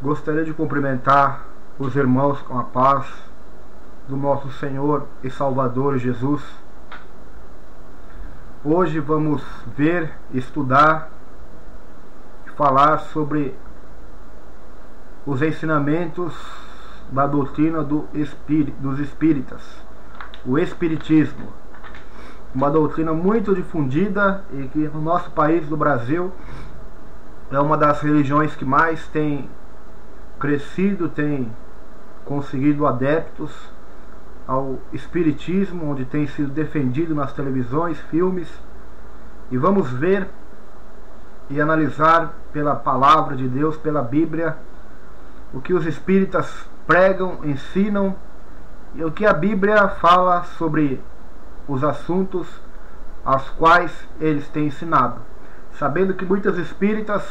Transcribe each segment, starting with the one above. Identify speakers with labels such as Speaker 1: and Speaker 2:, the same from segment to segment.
Speaker 1: Gostaria de cumprimentar os irmãos com a paz do nosso Senhor e Salvador Jesus. Hoje vamos ver, estudar e falar sobre os ensinamentos da doutrina dos espíritas, o espiritismo, uma doutrina muito difundida e que no nosso país, do Brasil, é uma das religiões que mais tem crescido, tem conseguido adeptos ao espiritismo, onde tem sido defendido nas televisões, filmes. E vamos ver e analisar pela palavra de Deus, pela Bíblia, o que os espíritas pregam, ensinam e o que a Bíblia fala sobre os assuntos aos quais eles têm ensinado, sabendo que muitos espíritas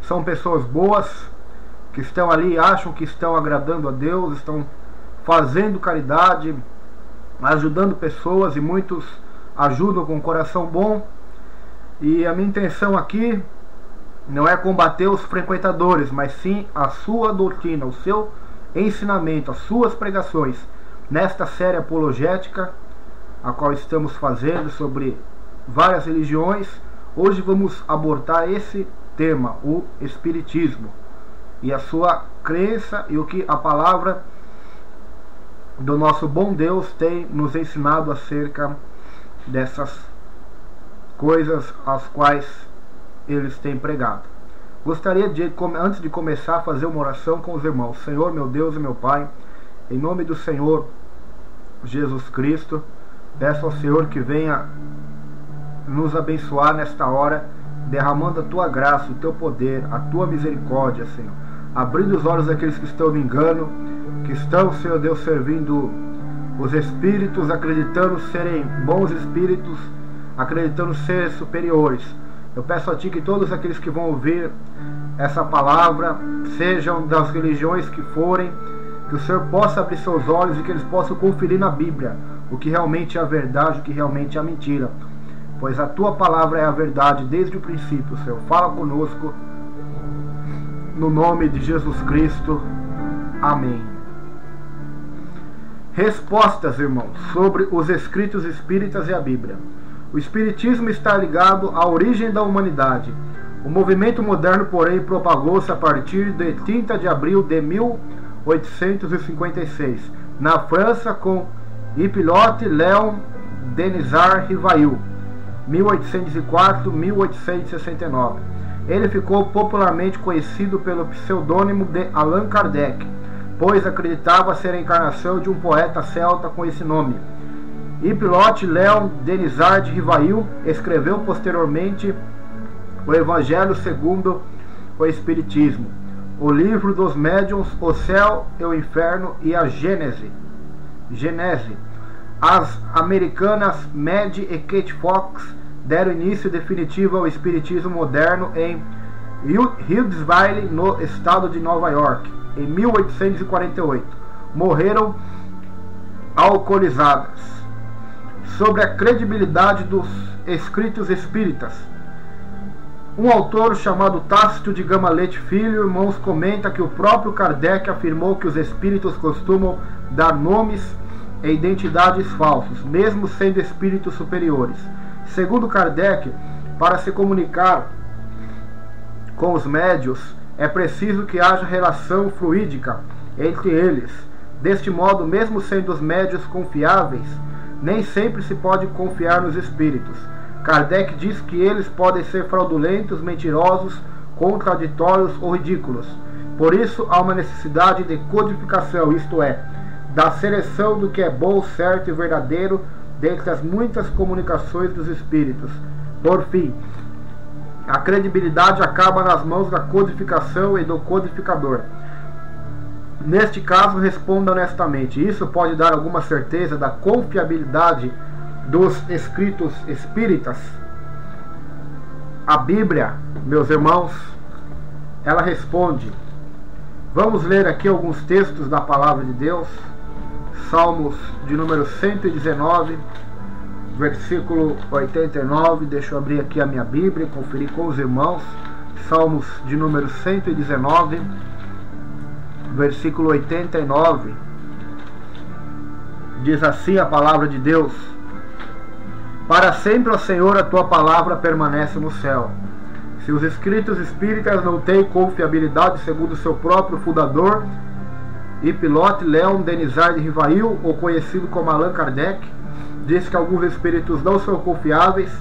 Speaker 1: são pessoas boas, que estão ali, acham que estão agradando a Deus, estão fazendo caridade, ajudando pessoas, e muitos ajudam com um coração bom. E a minha intenção aqui não é combater os frequentadores, mas sim a sua doutrina, o seu ensinamento, as suas pregações. Nesta série apologética, a qual estamos fazendo sobre várias religiões, hoje vamos abordar esse tema, o espiritismo, e a sua crença e o que a palavra do nosso bom Deus tem nos ensinado acerca dessas coisas às quais eles têm pregado. Gostaria de, antes de começar, fazer uma oração com os irmãos. Senhor, meu Deus e meu Pai, em nome do Senhor Jesus Cristo, peço ao Senhor que venha nos abençoar nesta hora, derramando a Tua graça, o Teu poder, a Tua misericórdia, Senhor. Abrindo os olhos daqueles que estão no engano, que estão, Senhor Deus, servindo os espíritos, acreditando serem bons espíritos, acreditando ser superiores. Eu peço a Ti que todos aqueles que vão ouvir essa palavra, sejam das religiões que forem, que o Senhor possa abrir seus olhos e que eles possam conferir na Bíblia o que realmente é a verdade, o que realmente é a mentira. Pois a Tua palavra é a verdade desde o princípio, Senhor. Fala conosco, no nome de Jesus Cristo. Amém. Respostas, irmãos, sobre os escritos espíritas e a Bíblia. O espiritismo está ligado à origem da humanidade. O movimento moderno, porém, propagou-se a partir de 30 de abril de 1856, na França, com Hippolyte Léon Denisard Rivail, 1804-1869. Ele ficou popularmente conhecido pelo pseudônimo de Allan Kardec, pois acreditava ser a encarnação de um poeta celta com esse nome. Hippolyte Léon Denisard Rivail escreveu posteriormente o Evangelho segundo o Espiritismo, o Livro dos Médiuns, o Céu e o Inferno e a Gênese. As americanas Mad e Kate Fox deram início definitivo ao espiritismo moderno em Hillsville, no estado de Nova York, em 1848. Morreram alcoolizadas. Sobre a credibilidade dos escritos espíritas, um autor chamado Tácito de Gamalete Filho, irmãos, comenta que o próprio Kardec afirmou que os espíritos costumam dar nomes e identidades falsos, mesmo sendo espíritos superiores. Segundo Kardec, para se comunicar com os médios, é preciso que haja relação fluídica entre eles. Deste modo, mesmo sendo os médios confiáveis, nem sempre se pode confiar nos espíritos. Kardec diz que eles podem ser fraudulentos, mentirosos, contraditórios ou ridículos. Por isso, há uma necessidade de codificação, isto é, da seleção do que é bom, certo e verdadeiro dentre as muitas comunicações dos espíritos. Por fim, a credibilidade acaba nas mãos da codificação e do codificador. Neste caso, responda honestamente. Isso pode dar alguma certeza da confiabilidade dos escritos espíritas? A Bíblia, meus irmãos, ela responde. Vamos ler aqui alguns textos da palavra de Deus. Salmos de número 119, versículo 89. Deixa eu abrir aqui a minha Bíblia e conferir com os irmãos. Salmos de número 119, versículo 89, diz assim a palavra de Deus: para sempre, ó Senhor, a tua palavra permanece no céu. Se os escritos espíritas não têm confiabilidade segundo o seu próprio fundador e pilote Leon Denisard de Rivail, ou conhecido como Allan Kardec, diz que alguns espíritos não são confiáveis,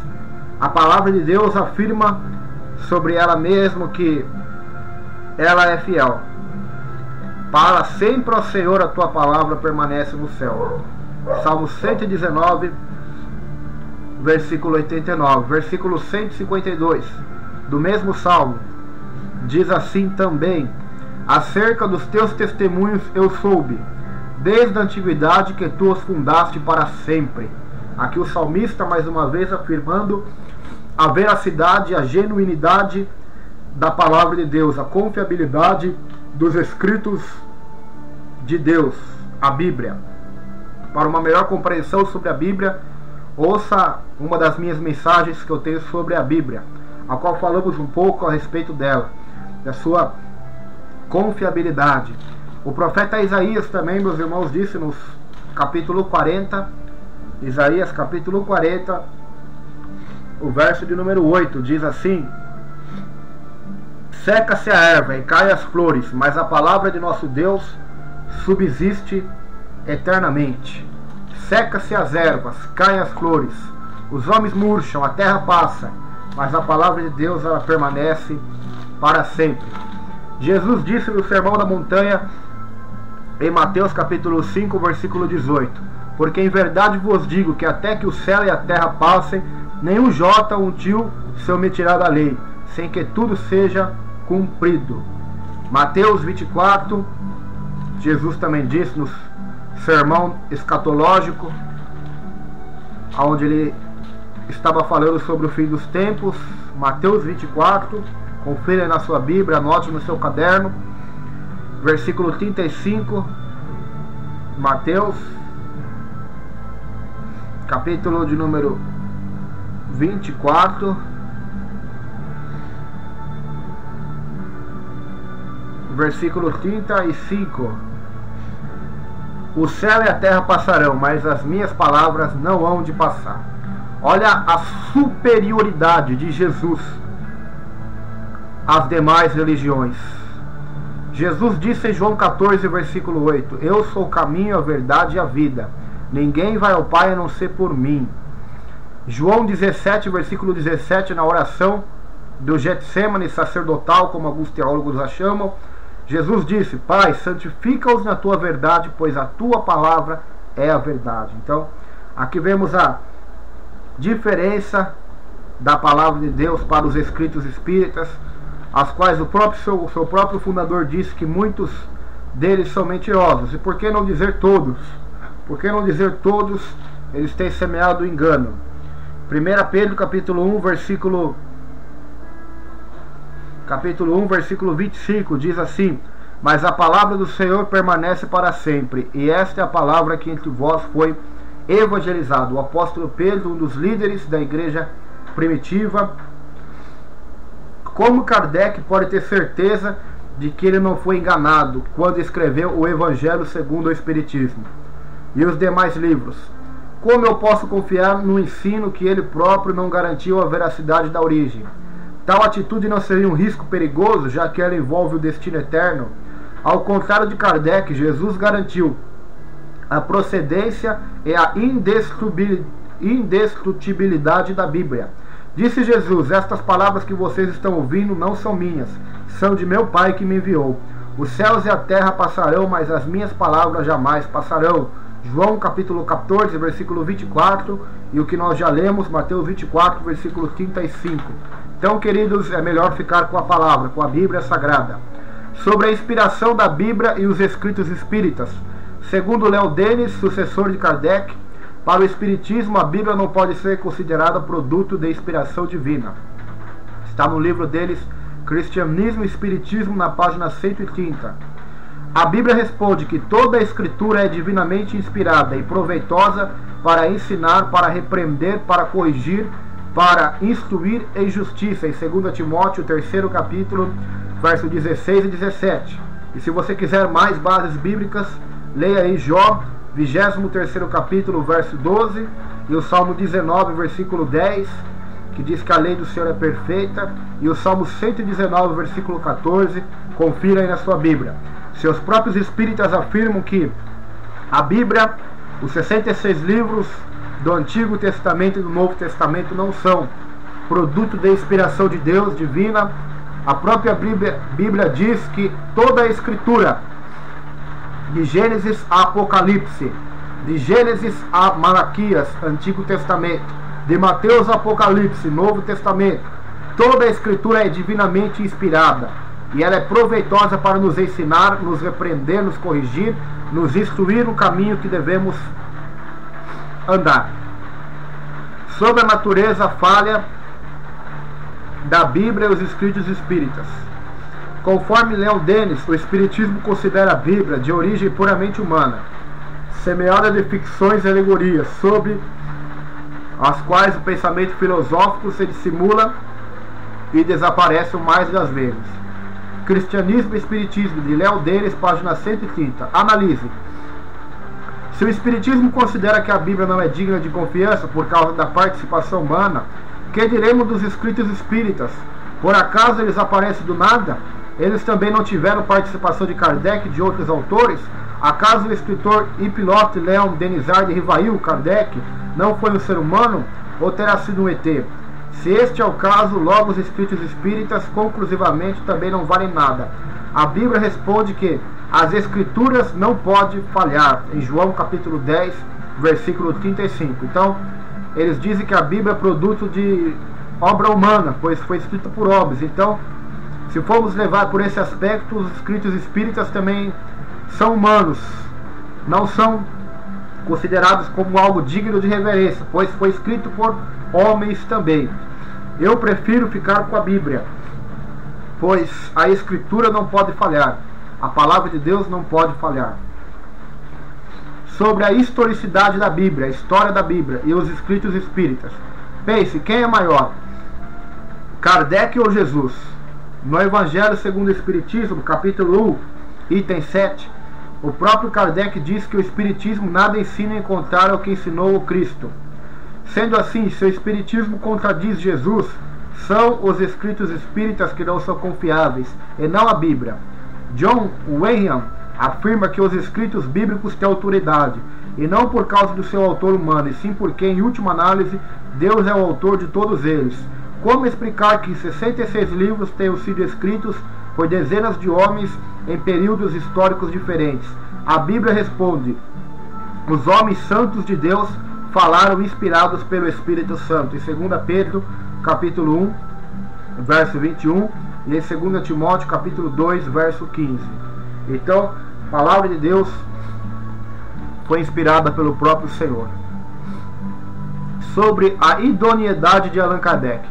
Speaker 1: a palavra de Deus afirma sobre ela mesma que ela é fiel. Para sempre, ó Senhor, a tua palavra permanece no céu. Salmo 119, versículo 89. Versículo 152 do mesmo salmo diz assim também: acerca dos teus testemunhos eu soube, desde a antiguidade, que tu os fundaste para sempre. Aqui o salmista mais uma vez afirmando a veracidade, a genuinidade da palavra de Deus, a confiabilidade dos escritos de Deus, a Bíblia. Para uma melhor compreensão sobre a Bíblia, ouça uma das minhas mensagens que eu tenho sobre a Bíblia, a qual falamos um pouco a respeito dela, da sua confiabilidade. O profeta Isaías também, meus irmãos, disse no capítulo 40, Isaías capítulo 40, o verso de número 8, diz assim: seca-se a erva e caem as flores, mas a palavra de nosso Deus subsiste eternamente. Seca-se as ervas, caem as flores, os homens murcham, a terra passa, mas a palavra de Deus, ela permanece para sempre. Jesus disse no Sermão da Montanha, em Mateus capítulo 5, versículo 18: porque em verdade vos digo que até que o céu e a terra passem, nenhum jota ou um tio se omitirá da lei, sem que tudo seja cumprido. Mateus 24, Jesus também disse no sermão escatológico, onde ele estava falando sobre o fim dos tempos. Mateus 24, confira na sua Bíblia, anote no seu caderno, versículo 35, Mateus, capítulo de número 24, versículo 35. O céu e a terra passarão, mas as minhas palavras não hão de passar. Olha a superioridade de Jesus às demais religiões. Jesus disse em João 14, versículo 8: eu sou o caminho, a verdade e a vida. Ninguém vai ao Pai a não ser por mim. João 17, versículo 17, na oração do Getsêmani sacerdotal, como alguns teólogos a chamam, Jesus disse: Pai, santifica-os na tua verdade, pois a tua palavra é a verdade. Então, aqui vemos a diferença da palavra de Deus para os escritos espíritas, as quais o seu próprio fundador disse que muitos deles são mentirosos. E por que não dizer todos? Por que não dizer todos? Eles têm semeado o engano. 1 Pedro capítulo 1, versículo 25 diz assim: mas a palavra do Senhor permanece para sempre, e esta é a palavra que entre vós foi evangelizado. O apóstolo Pedro, um dos líderes da igreja primitiva, como Kardec pode ter certeza de que ele não foi enganado quando escreveu o Evangelho segundo o Espiritismo e os demais livros? Como eu posso confiar no ensino que ele próprio não garantiu a veracidade da origem? Tal atitude não seria um risco perigoso, já que ela envolve o destino eterno? Ao contrário de Kardec, Jesus garantiu a procedência e a indestrutibilidade da Bíblia. Disse Jesus: estas palavras que vocês estão ouvindo não são minhas, são de meu Pai que me enviou. Os céus e a terra passarão, mas as minhas palavras jamais passarão. João capítulo 14, versículo 24, e o que nós já lemos, Mateus 24, versículo 35. Então, queridos, é melhor ficar com a palavra, com a Bíblia Sagrada. Sobre a inspiração da Bíblia e os escritos espíritas, segundo Leon Denis, sucessor de Kardec, para o Espiritismo, a Bíblia não pode ser considerada produto de inspiração divina. Está no livro deles, Cristianismo e Espiritismo, na página 130. A Bíblia responde que toda a Escritura é divinamente inspirada e proveitosa para ensinar, para repreender, para corrigir, para instruir em justiça, em 2 Timóteo, 3º capítulo, verso 16 e 17. E se você quiser mais bases bíblicas, leia aí Jó, 23º capítulo, verso 12, e o Salmo 19, versículo 10, que diz que a lei do Senhor é perfeita, e o Salmo 119, versículo 14, confira aí na sua Bíblia. Seus próprios espíritas afirmam que a Bíblia, os 66 livros do Antigo Testamento e do Novo Testamento não são produto da inspiração de Deus divina. A própria Bíblia diz que toda a Escritura, de Gênesis a Apocalipse, de Gênesis a Malaquias, Antigo Testamento, de Mateus a Apocalipse, Novo Testamento, toda a Escritura é divinamente inspirada e ela é proveitosa para nos ensinar, nos repreender, nos corrigir, nos instruir no caminho que devemos andar. Sobre a natureza falha da Bíblia e os escritos espíritas. Conforme Leon Denis, o Espiritismo considera a Bíblia de origem puramente humana, semeada de ficções e alegorias, sobre as quais o pensamento filosófico se dissimula e desaparece o mais das vezes. Cristianismo e Espiritismo, de Leon Denis, página 130. Analise. Se o Espiritismo considera que a Bíblia não é digna de confiança por causa da participação humana, que diremos dos escritos espíritas? Por acaso eles aparecem do nada? Eles também não tiveram participação de Kardec e de outros autores? Acaso o escritor e piloto Leon Denisard de Rivail, Kardec, não foi um ser humano ou terá sido um ET? Se este é o caso, logo os escritos espíritas conclusivamente também não valem nada. A Bíblia responde que as Escrituras não podem falhar, em João capítulo 10, versículo 35. Então, eles dizem que a Bíblia é produto de obra humana, pois foi escrita por homens. Então, se formos levar por esse aspecto, os escritos espíritas também são humanos, não são considerados como algo digno de reverência, pois foi escrito por homens também. Eu prefiro ficar com a Bíblia, pois a Escritura não pode falhar, a palavra de Deus não pode falhar. Sobre a historicidade da Bíblia, a história da Bíblia e os escritos espíritas. Pense, quem é maior? Kardec ou Jesus? No Evangelho segundo o Espiritismo, capítulo 1, item 7, o próprio Kardec diz que o Espiritismo nada ensina em contrário ao que ensinou o Cristo. Sendo assim, se o Espiritismo contradiz Jesus, são os escritos espíritas que não são confiáveis, e não a Bíblia. John Wenham afirma que os escritos bíblicos têm autoridade, e não por causa do seu autor humano, e sim porque, em última análise, Deus é o autor de todos eles. Como explicar que 66 livros tenham sido escritos por dezenas de homens em períodos históricos diferentes? A Bíblia responde: os homens santos de Deus falaram inspirados pelo Espírito Santo, em 2 Pedro capítulo 1, verso 21, e em 2 Timóteo capítulo 2, verso 15. Então, a palavra de Deus foi inspirada pelo próprio Senhor. Sobre a idoneidade de Allan Kardec.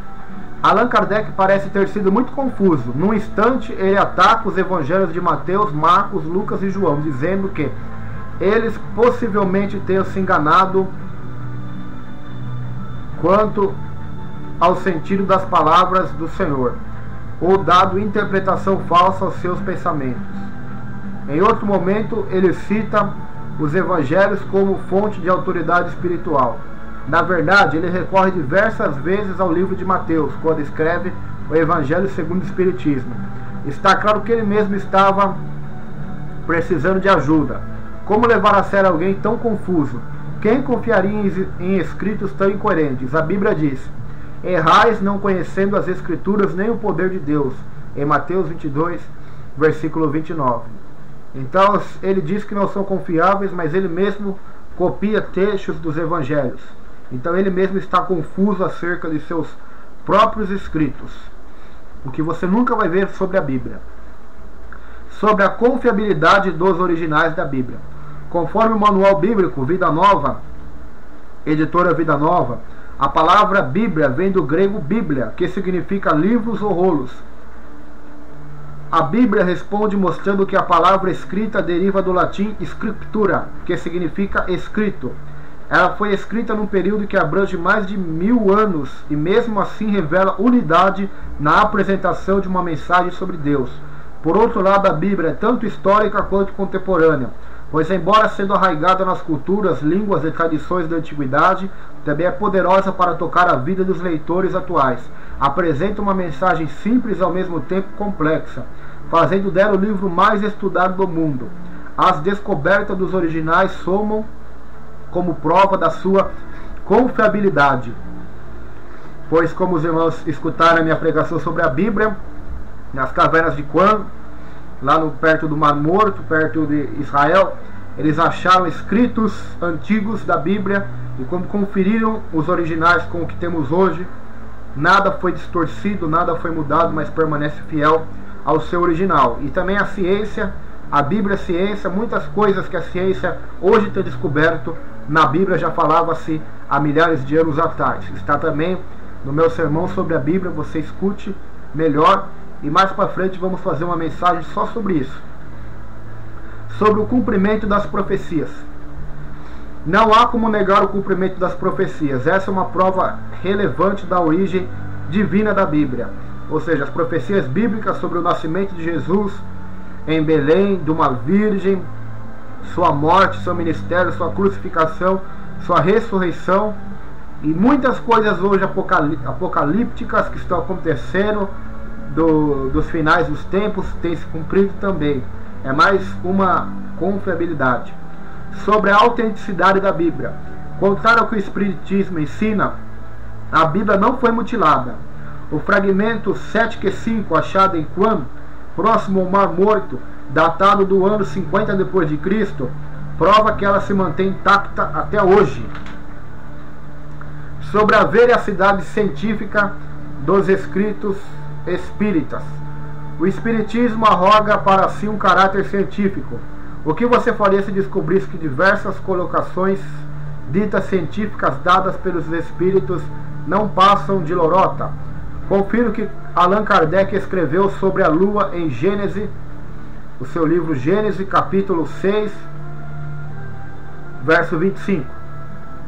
Speaker 1: Allan Kardec parece ter sido muito confuso. Num instante, ele ataca os evangelhos de Mateus, Marcos, Lucas e João, dizendo que eles possivelmente tenham se enganado quanto ao sentido das palavras do Senhor, ou dado interpretação falsa aos seus pensamentos. Em outro momento, ele cita os evangelhos como fonte de autoridade espiritual. Na verdade, ele recorre diversas vezes ao livro de Mateus, quando escreve o Evangelho segundo o Espiritismo. Está claro que ele mesmo estava precisando de ajuda. Como levar a sério alguém tão confuso? Quem confiaria em escritos tão incoerentes? A Bíblia diz: errais não conhecendo as Escrituras nem o poder de Deus, em Mateus 22, versículo 29. Então ele diz que não são confiáveis, mas ele mesmo copia trechos dos evangelhos. Então ele mesmo está confuso acerca de seus próprios escritos, o que você nunca vai ver sobre a Bíblia. Sobre a confiabilidade dos originais da Bíblia. Conforme o manual bíblico Vida Nova, editora Vida Nova, a palavra Bíblia vem do grego Bíblia, que significa livros ou rolos. A Bíblia responde mostrando que a palavra escrita deriva do latim scriptura, que significa escrito. Ela foi escrita num período que abrange mais de 1000 anos e mesmo assim revela unidade na apresentação de uma mensagem sobre Deus. Por outro lado, a Bíblia é tanto histórica quanto contemporânea, pois embora sendo arraigada nas culturas, línguas e tradições da antiguidade, também é poderosa para tocar a vida dos leitores atuais. Apresenta uma mensagem simples e ao mesmo tempo complexa, fazendo dela o livro mais estudado do mundo. As descobertas dos originais somam como prova da sua confiabilidade, pois como os irmãos escutaram a minha pregação sobre a Bíblia, nas cavernas de Qumran, lá perto do Mar Morto, perto de Israel, eles acharam escritos antigos da Bíblia, e quando conferiram os originais com o que temos hoje, nada foi distorcido, nada foi mudado, mas permanece fiel ao seu original. E também a ciência, a Bíblia é ciência, muitas coisas que a ciência hoje tem descoberto, na Bíblia já falava-se há milhares de anos atrás. Está também no meu sermão sobre a Bíblia, você escute melhor, e mais para frente vamos fazer uma mensagem só sobre isso, sobre o cumprimento das profecias. Não há como negar o cumprimento das profecias. Essa é uma prova relevante da origem divina da Bíblia. Ou seja, as profecias bíblicas sobre o nascimento de Jesus em Belém, de uma virgem, sua morte, seu ministério, sua crucificação, sua ressurreição e muitas coisas hoje apocalípticas que estão acontecendo dos finais dos tempos têm se cumprido também. É mais uma confiabilidade. Sobre a autenticidade da Bíblia. Contrário ao que o Espiritismo ensina, a Bíblia não foi mutilada. O fragmento 7Q5 achado em Qumran, próximo ao Mar Morto, datado do ano 50 depois de Cristo, prova que ela se mantém intacta até hoje. Sobre a veracidade científica dos escritos espíritas. O Espiritismo arroga para si um caráter científico. O que você faria se descobrisse que diversas colocações ditas científicas dadas pelos espíritos não passam de lorota? Confiro que Allan Kardec escreveu sobre a Lua em Gênesis, o seu livro Gênesis, capítulo 6, verso 25.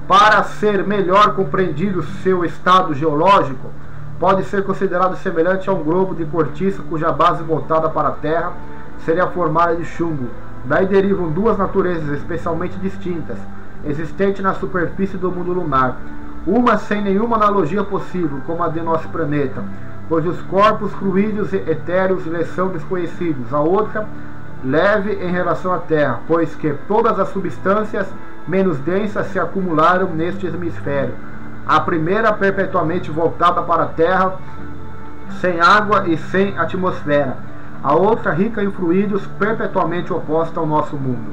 Speaker 1: Para ser melhor compreendido seu estado geológico, pode ser considerado semelhante a um globo de cortiça cuja base voltada para a Terra seria formada de chumbo. Daí derivam duas naturezas especialmente distintas, existentes na superfície do mundo lunar. Uma sem nenhuma analogia possível, como a de nosso planeta, pois os corpos fluídeos e etéreos lhe são desconhecidos. A outra, leve em relação à Terra, pois que todas as substâncias menos densas se acumularam neste hemisfério. A primeira perpetuamente voltada para a Terra, sem água e sem atmosfera. A outra rica em fluidos, perpetuamente oposta ao nosso mundo.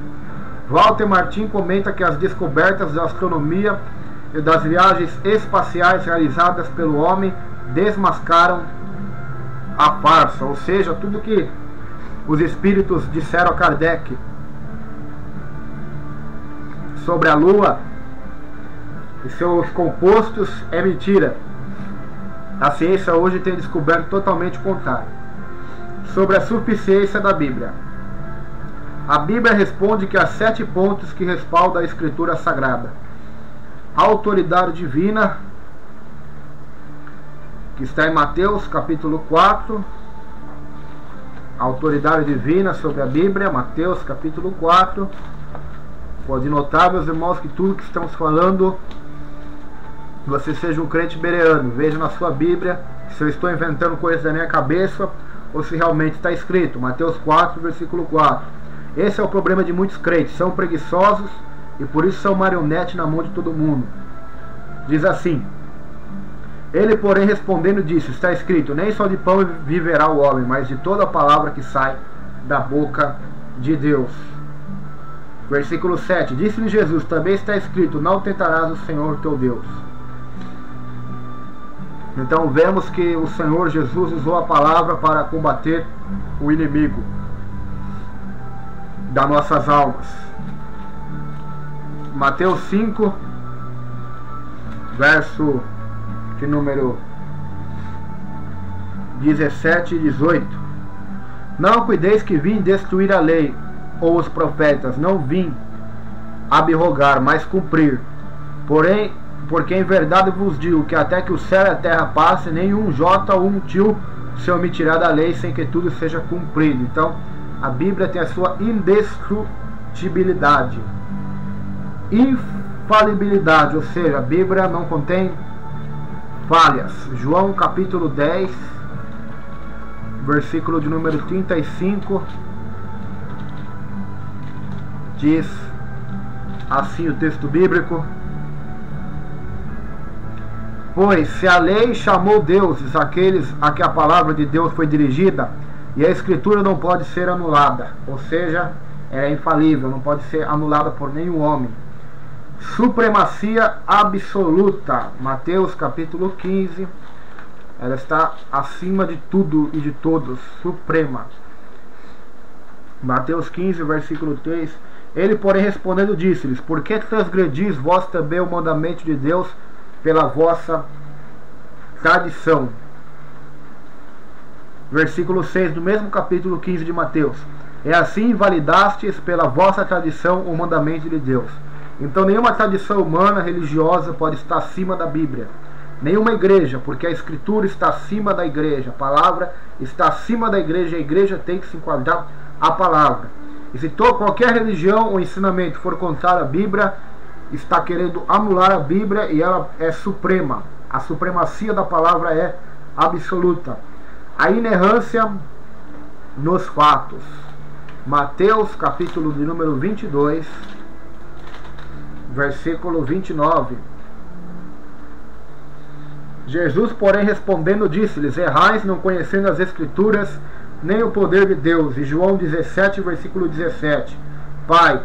Speaker 1: Walter Martin comenta que as descobertas da astronomia e das viagens espaciais realizadas pelo homem desmascaram a farsa, ou seja, tudo que os espíritos disseram a Kardec sobre a Lua e seus compostos é mentira. A ciência hoje tem descoberto totalmente o contrário. Sobre a suficiência da Bíblia. A Bíblia responde que há 7 pontos que respaldam a Escritura Sagrada. A autoridade divina, que está em Mateus capítulo 4. A autoridade divina sobre a Bíblia, Mateus capítulo 4. Pode notar, meus irmãos, que tudo que estamos falando, você seja um crente bereano, veja na sua Bíblia se eu estou inventando coisas da minha cabeça ou se realmente está escrito. Mateus 4, versículo 4. Esse é o problema de muitos crentes, são preguiçosos e por isso são marionete na mão de todo mundo. Diz assim: ele, porém, respondendo, disse: está escrito, nem só de pão viverá o homem, mas de toda a palavra que sai da boca de Deus. Versículo 7. Disse-lhe Jesus: também está escrito, não tentarás o Senhor teu Deus. Então vemos que o Senhor Jesus usou a palavra para combater o inimigo das nossas almas. Mateus 5, verso de número 17 e 18. Não cuideis que vim destruir a lei ou os profetas, não vim abrogar, mas cumprir. Porém, porque em verdade vos digo que até que o céu e a terra passem, nenhum jota ou um tio se omitirá da lei sem que tudo seja cumprido. Então, a Bíblia tem a sua indestrutibilidade, infalibilidade, ou seja, a Bíblia não contém falhas. João capítulo 10, versículo de número 35, diz assim o texto bíblico: pois se a lei chamou deuses aqueles a que a palavra de Deus foi dirigida, e a escritura não pode ser anulada, ou seja, é infalível, não pode ser anulada por nenhum homem. Supremacia absoluta, Mateus capítulo 15, ela está acima de tudo e de todos, suprema. Mateus 15, versículo 3: ele, porém, respondendo, disse-lhes: por que transgredis vós também o mandamento de Deus pela vossa tradição? Versículo 6 do mesmo capítulo 15 de Mateus: é assim invalidastes pela vossa tradição o mandamento de Deus. Então nenhuma tradição humana religiosa pode estar acima da Bíblia, nenhuma igreja, porque a Escritura está acima da igreja, a palavra está acima da igreja, a igreja tem que se enquadrar à palavra. E se qualquer religião ou ensinamento for contrário à Bíblia, está querendo anular a Bíblia, e ela é suprema. A supremacia da palavra é absoluta. A inerrância nos fatos, Mateus capítulo de número 22, versículo 29. Jesus, porém, respondendo, disse-lhes: errais, não conhecendo as Escrituras, nem o poder de Deus. E João 17, versículo 17: Pai,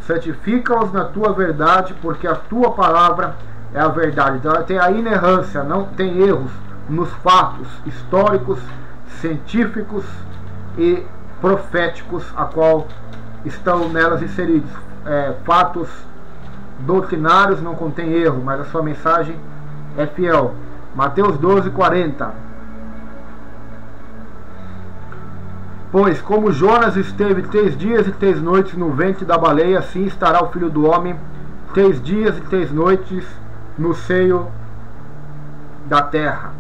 Speaker 1: santifica-os na tua verdade, porque a tua palavra é a verdade. Então ela tem a inerrância, não tem erros nos fatos históricos, científicos e proféticos, a qual estão nelas inseridos. Fatos doutrinários não contém erro, mas a sua mensagem é fiel. Mateus 12, 40: pois como Jonas esteve 3 dias e 3 noites no ventre da baleia, assim estará o Filho do Homem 3 dias e 3 noites no seio da terra.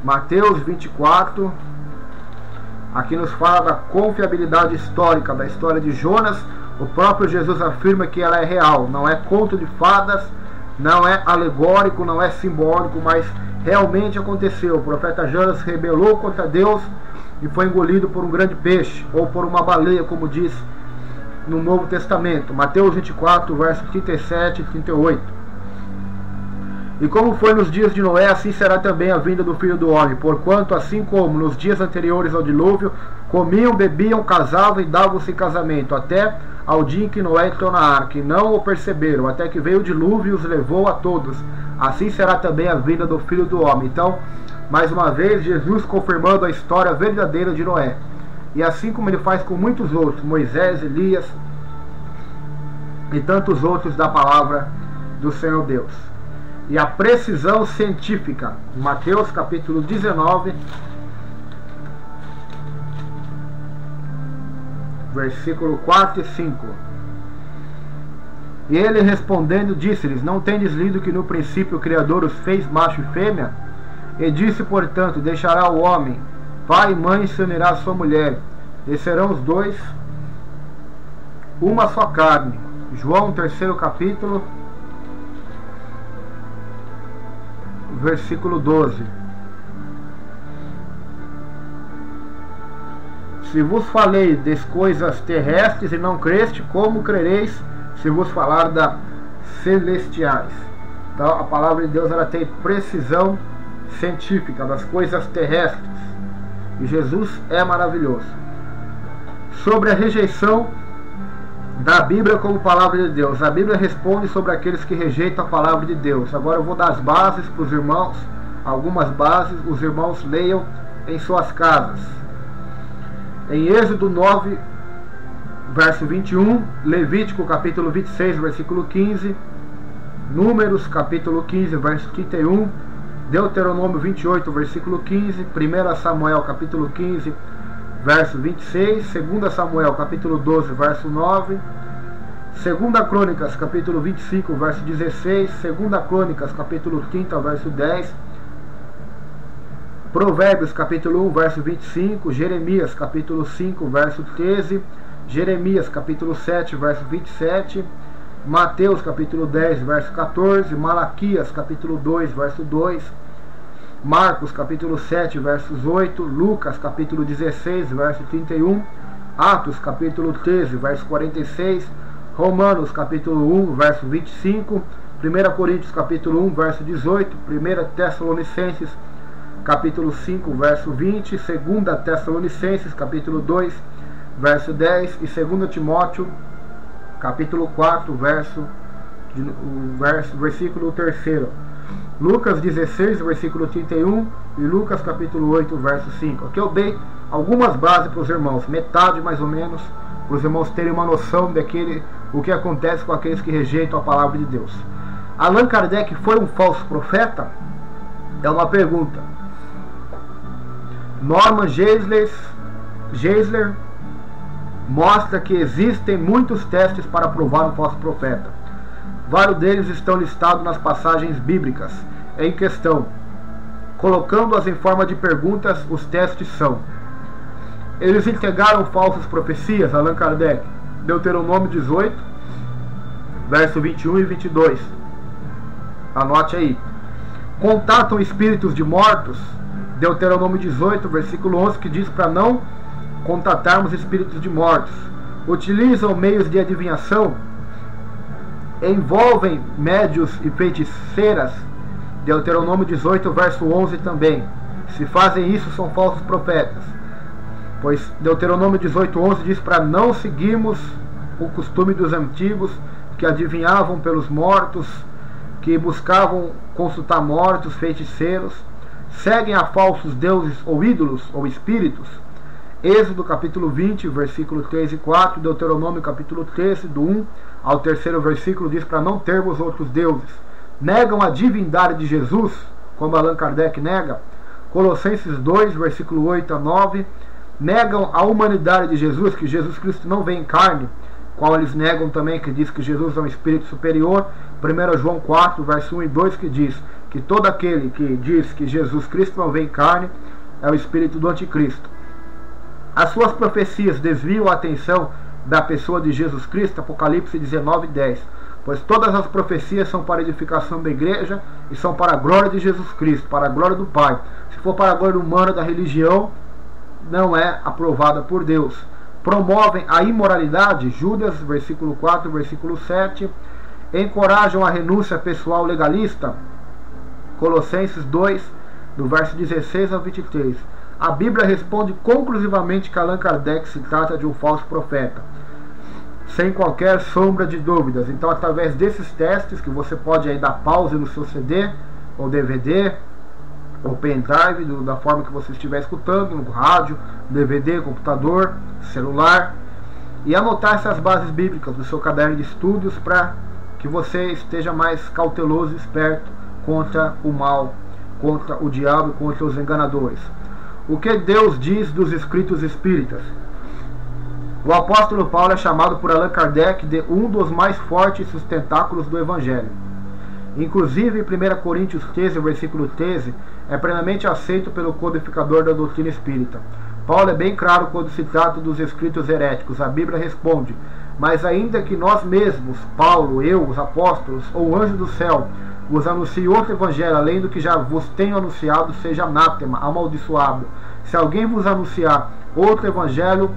Speaker 1: Mateus 24, aqui nos fala da confiabilidade histórica, da história de Jonas. O próprio Jesus afirma que ela é real, não é conto de fadas, não é alegórico, não é simbólico, mas realmente aconteceu. O profeta Jonas rebelou contra Deus e foi engolido por um grande peixe, ou por uma baleia, como diz no Novo Testamento. Mateus 24, versos 37 e 38. E como foi nos dias de Noé, assim será também a vinda do Filho do Homem. Porquanto, assim como nos dias anteriores ao dilúvio, comiam, bebiam, casavam e davam-se em casamento, até ao dia em que Noé entrou na arca, e não o perceberam, até que veio o dilúvio e os levou a todos. Assim será também a vinda do Filho do Homem. Então, mais uma vez, Jesus confirmando a história verdadeira de Noé. E assim como ele faz com muitos outros, Moisés, Elias e tantos outros da palavra do Senhor Deus. E a precisão científica, Mateus capítulo 19, versículo 4 e 5. E ele respondendo disse-lhes: não tendes lido que no princípio o Criador os fez macho e fêmea? E disse, portanto, deixará o homem pai e mãe, se unirá a sua mulher, e serão os dois uma só carne. João 3º capítulo, versículo 12. Se vos falei das coisas terrestres e não creste, como crereis se vos falar das celestiais? Então a palavra de Deus, ela tem precisão científica das coisas terrestres, e Jesus é maravilhoso. Sobre a rejeição da Bíblia como palavra de Deus, a Bíblia responde sobre aqueles que rejeitam a palavra de Deus. Agora eu vou dar as bases para os irmãos, algumas bases, os irmãos leiam em suas casas. Em Êxodo 9, verso 21, Levítico capítulo 26, versículo 15, Números capítulo 15, verso 31, Deuteronômio 28, versículo 15, 1 Samuel capítulo 15, verso 26, 2 Samuel capítulo 12, verso 9, 2 Crônicas capítulo 25, verso 16, 2 Crônicas capítulo 30, verso 10, Provérbios capítulo 1, verso 25, Jeremias capítulo 5, verso 13, Jeremias capítulo 7, verso 27, Mateus capítulo 10, verso 14, Malaquias capítulo 2, verso 2, Marcos capítulo 7, versos 8, Lucas capítulo 16, verso 31, Atos capítulo 13, verso 46, Romanos capítulo 1, verso 25, 1 Coríntios capítulo 1, verso 18, 1 Tessalonicenses capítulo 5, verso 20, 2 Tessalonicenses capítulo 2, verso 10 e 2 Timóteo capítulo 4, versículo 3. Lucas 16, versículo 31 e Lucas capítulo 8, verso 5. Aqui eu dei algumas bases para os irmãos, metade mais ou menos, para os irmãos terem uma noção o que acontece com aqueles que rejeitam a palavra de Deus. Allan Kardec foi um falso profeta? É uma pergunta. Norman Geisler mostra que existem muitos testes para provar um falso profeta. Vários deles estão listados nas passagens bíblicas em questão. Colocando-as em forma de perguntas, os testes são: eles entregaram falsas profecias, Allan Kardec, Deuteronômio 18, verso 21 e 22. Anote aí. Contatam espíritos de mortos, Deuteronômio 18, versículo 11, que diz para não contatarmos espíritos de mortos. Utilizam meios de adivinhação, envolvem médios e feiticeiras, Deuteronômio 18, verso 11 também. Se fazem isso, são falsos profetas. Pois Deuteronômio 18, 11 diz para não seguirmos o costume dos antigos, que adivinhavam pelos mortos, que buscavam consultar mortos, feiticeiros, seguem a falsos deuses ou ídolos ou espíritos. Êxodo capítulo 20, versículo 3 e 4, Deuteronômio capítulo 13, do 1 ao 3º versículo, diz para não termos outros deuses. Negam a divindade de Jesus, como Allan Kardec nega. Colossenses 2, versículo 8 a 9, negam a humanidade de Jesus, que Jesus Cristo não vem em carne, qual eles negam também, que diz que Jesus é um espírito superior. 1 João 4, verso 1 e 2, que diz que todo aquele que diz que Jesus Cristo não vem em carne é o espírito do anticristo. As suas profecias desviam a atenção da pessoa de Jesus Cristo, Apocalipse 19, 10. Pois todas as profecias são para a edificação da igreja e são para a glória de Jesus Cristo, para a glória do Pai. Se for para a glória humana da religião, não é aprovada por Deus. Promovem a imoralidade, Judas, versículo 4, versículo 7. Encorajam a renúncia pessoal legalista, Colossenses 2, do verso 16 ao 23. A Bíblia responde conclusivamente que Allan Kardec se trata de um falso profeta, sem qualquer sombra de dúvidas. Então, através desses testes, que você pode aí dar pause no seu CD, ou DVD, ou pendrive, da forma que você estiver escutando, no rádio, DVD, computador, celular, e anotar essas bases bíblicas do seu caderno de estudos, para que você esteja mais cauteloso e esperto contra o mal, contra o diabo e contra os enganadores. O que Deus diz dos escritos espíritas? O apóstolo Paulo é chamado por Allan Kardec de um dos mais fortes sustentáculos do Evangelho. Inclusive, em 1 Coríntios 13, versículo 13, é plenamente aceito pelo codificador da doutrina espírita. Paulo é bem claro quando se trata dos escritos heréticos. A Bíblia responde: mas ainda que nós mesmos, Paulo, eu, os apóstolos, ou o anjo do céu, vos anuncie outro evangelho, além do que já vos tenho anunciado, seja anátema, amaldiçoado. Se alguém vos anunciar outro evangelho,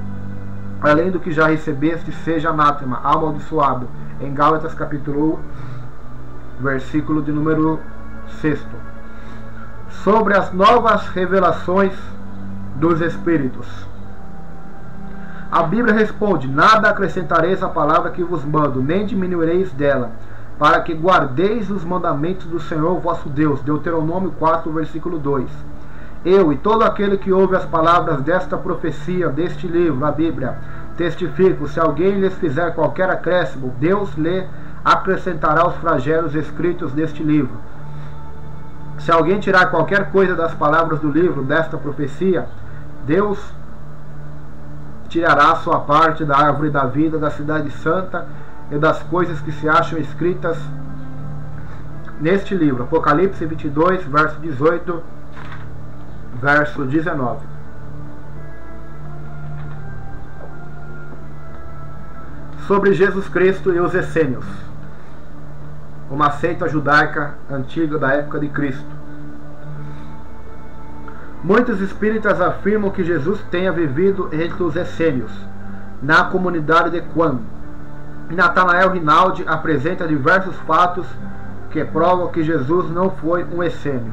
Speaker 1: além do que já recebeste, seja anátema, amaldiçoado. Em Gálatas capítulo 1, versículo de número 6. Sobre as novas revelações dos Espíritos. A Bíblia responde: nada acrescentareis à palavra que vos mando, nem diminuireis dela, para que guardeis os mandamentos do Senhor vosso Deus. Deuteronômio 4, versículo 2. Eu e todo aquele que ouve as palavras desta profecia, deste livro, a Bíblia, testifico: se alguém lhes fizer qualquer acréscimo, Deus lhe acrescentará os flagelos escritos neste livro. Se alguém tirar qualquer coisa das palavras do livro desta profecia, Deus tirará a sua parte da árvore da vida, da cidade santa e das coisas que se acham escritas neste livro. Apocalipse 22, verso 18, verso 19. Sobre Jesus Cristo e os essênios, uma seita judaica antiga da época de Cristo. Muitos espíritas afirmam que Jesus tenha vivido entre os essênios, na comunidade de Quan. Nathanael Rinaldi apresenta diversos fatos que provam que Jesus não foi um essênio.